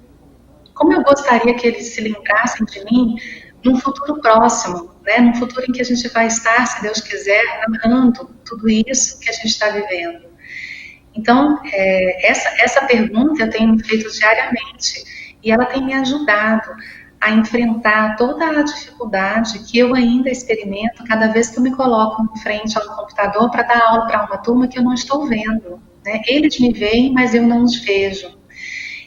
Como eu gostaria que eles se lembrassem de mim num futuro próximo, né? Num futuro em que a gente vai estar, se Deus quiser, narrando tudo isso que a gente está vivendo. Então, essa pergunta eu tenho me feito diariamente e ela tem me ajudado a enfrentar toda a dificuldade que eu ainda experimento cada vez que eu me coloco em frente ao computador para dar aula para uma turma que eu não estou vendo, né? Eles me veem, mas eu não os vejo.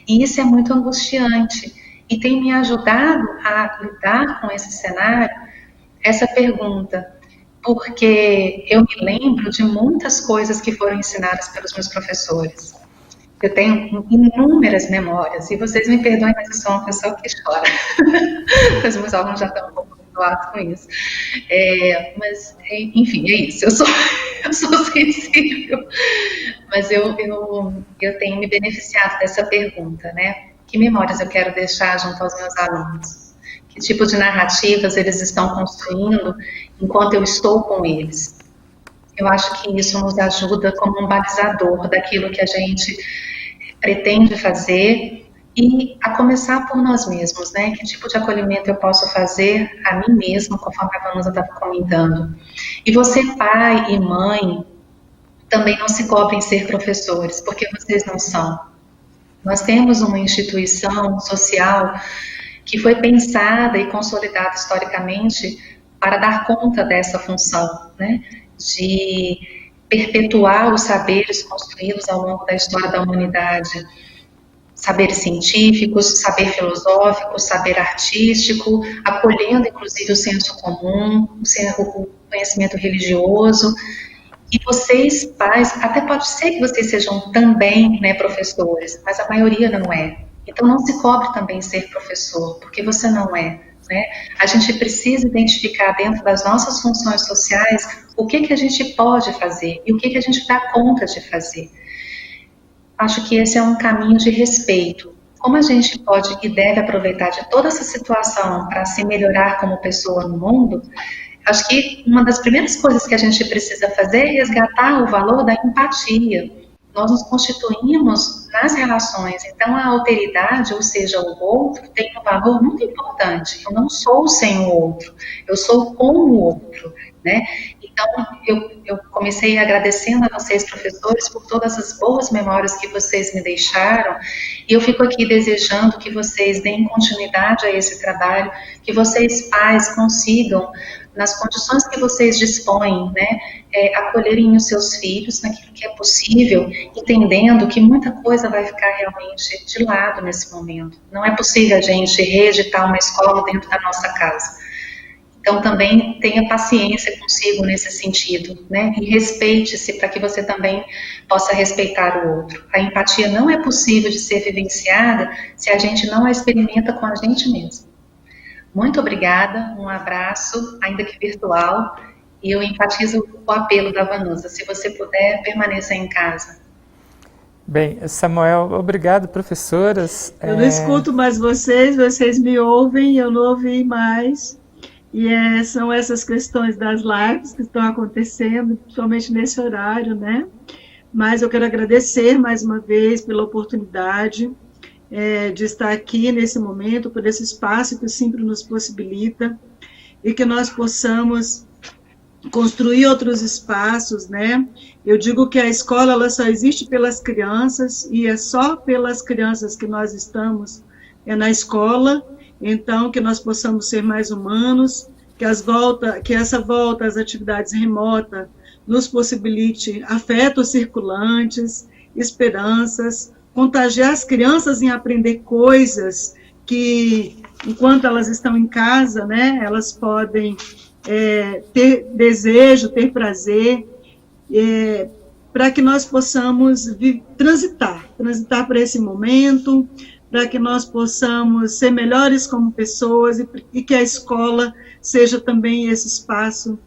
E isso é muito angustiante e tem me ajudado a lidar com esse cenário, essa pergunta, porque eu me lembro de muitas coisas que foram ensinadas pelos meus professores. Eu tenho inúmeras memórias, e vocês me perdoem, mas eu sou uma pessoa que chora. Os meus alunos já estão um pouco habituados com isso. Mas, enfim, é isso. Eu sou sensível. Mas eu tenho me beneficiado dessa pergunta, né? Que memórias eu quero deixar junto aos meus alunos? que tipo de narrativas eles estão construindo enquanto eu estou com eles. Eu acho que isso nos ajuda como um balizador daquilo que a gente pretende fazer e a começar por nós mesmos, né? Que tipo de acolhimento eu posso fazer a mim mesma, conforme a Vanusa estava comentando. E você, pai e mãe, também não se cobrem ser professores, porque vocês não são. Nós temos uma instituição social que foi pensada e consolidada historicamente para dar conta dessa função, né? De perpetuar os saberes construídos ao longo da história da humanidade, saberes científicos, saber filosófico, saber artístico, acolhendo inclusive o senso comum, o conhecimento religioso. E vocês, pais, até pode ser que vocês sejam também, né, professores, mas a maioria não é. Então não se cobre também ser professor, porque você não é. Né? A gente precisa identificar dentro das nossas funções sociais o que a gente pode fazer e o que a gente dá conta de fazer. Acho que esse é um caminho de respeito. Como a gente pode e deve aproveitar de toda essa situação para se melhorar como pessoa no mundo, acho que uma das primeiras coisas que a gente precisa fazer é resgatar o valor da empatia. Nós nos constituímos nas relações, então a alteridade, ou seja, o outro, tem um valor muito importante. Eu não sou sem o outro, eu sou com o outro, né? Então, eu comecei agradecendo a vocês, professores, por todas as boas memórias que vocês me deixaram, e eu fico aqui desejando que vocês deem continuidade a esse trabalho, que vocês, pais, consigam, nas condições que vocês dispõem, né, acolherem os seus filhos naquilo que é possível, entendendo que muita coisa vai ficar realmente de lado nesse momento. Não é possível a gente reeditar uma escola dentro da nossa casa. Então, também tenha paciência consigo nesse sentido, né? E respeite-se para que você também possa respeitar o outro. A empatia não é possível de ser vivenciada se a gente não a experimenta com a gente mesmo. Muito obrigada, um abraço, ainda que virtual, e eu empatizo com o apelo da Vanusa. Se você puder, permaneça em casa. Bem, Samuel, obrigado, professoras. Eu não escuto mais vocês me ouvem, eu não ouvi mais. E são essas questões das lives que estão acontecendo, principalmente nesse horário, né? Mas eu quero agradecer mais uma vez pela oportunidade de estar aqui nesse momento, por esse espaço que o Simpro nos possibilita, e que nós possamos construir outros espaços, né? Eu digo que a escola ela só existe pelas crianças, e é só pelas crianças que nós estamos na escola. Então, que nós possamos ser mais humanos, que essa volta às atividades remotas nos possibilite afetos circulantes, esperanças, contagiar as crianças em aprender coisas que, enquanto elas estão em casa, né, elas podem ter desejo, ter prazer, para que nós possamos transitar para esse momento, para que nós possamos ser melhores como pessoas e que a escola seja também esse espaço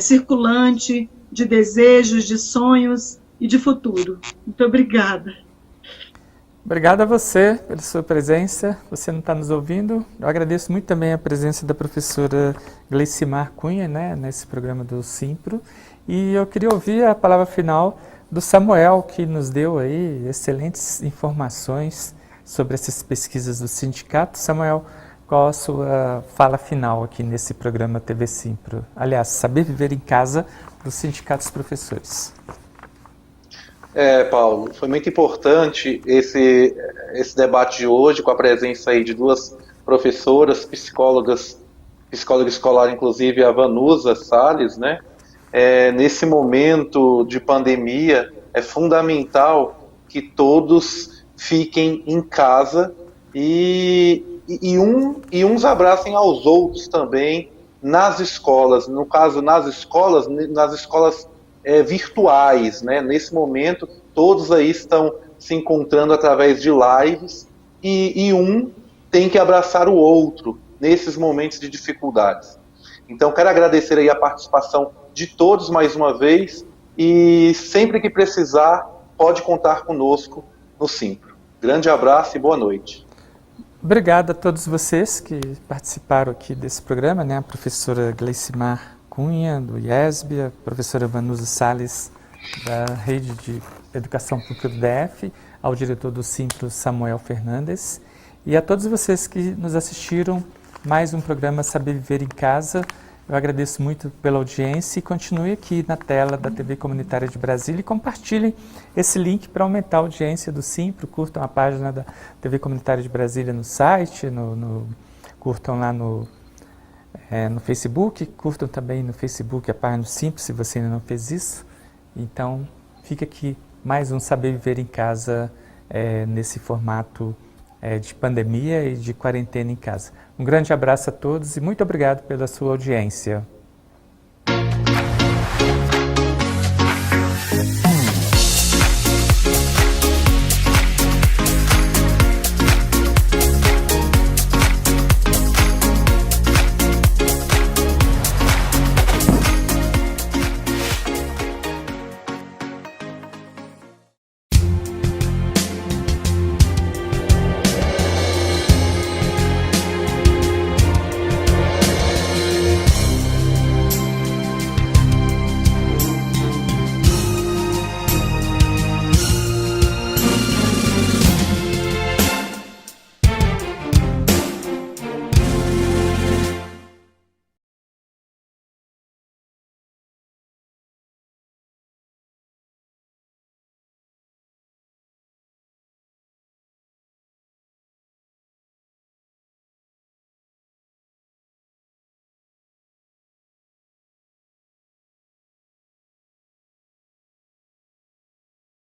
circulante de desejos, de sonhos e de futuro. Muito obrigada. Obrigado a você pela sua presença. Você não está nos ouvindo. Eu agradeço muito também a presença da professora Gleicimar Cunha, né, nesse programa do Simpro. E eu queria ouvir a palavra final do Samuel, que nos deu aí excelentes informações sobre essas pesquisas do sindicato. Samuel, qual a sua fala final aqui nesse programa TV Simpro? Aliás, Saber Viver em Casa, do Sindicato dos Professores. Paulo, foi muito importante esse debate de hoje, com a presença aí de duas professoras, psicóloga escolar, inclusive a Vanusa Salles, né? Nesse momento de pandemia, é fundamental que todos fiquem em casa e uns abracem aos outros também nas escolas, no caso nas escolas virtuais, né? Nesse momento todos aí estão se encontrando através de lives e um tem que abraçar o outro nesses momentos de dificuldades. Então quero agradecer aí a participação de todos mais uma vez e sempre que precisar pode contar conosco no Simpro. Grande abraço e boa noite. Obrigado a todos vocês que participaram aqui desse programa, né? A professora Gleicimar Cunha, do IESB, a professora Vanusa Salles, da Rede de Educação Pública do DF, ao diretor do Simpro, Samuel Fernandes, e a todos vocês que nos assistiram mais um programa Saber Viver em Casa. Eu agradeço muito pela audiência e continue aqui na tela da TV Comunitária de Brasília e compartilhem esse link para aumentar a audiência do Simpro. Curtam a página da TV Comunitária de Brasília no site, curtam lá no Facebook, curtam também no Facebook a página do Simpro, se você ainda não fez isso. Então, fica aqui mais um Saber Viver em Casa nesse formato de pandemia e de quarentena em casa. Um grande abraço a todos e muito obrigado pela sua audiência.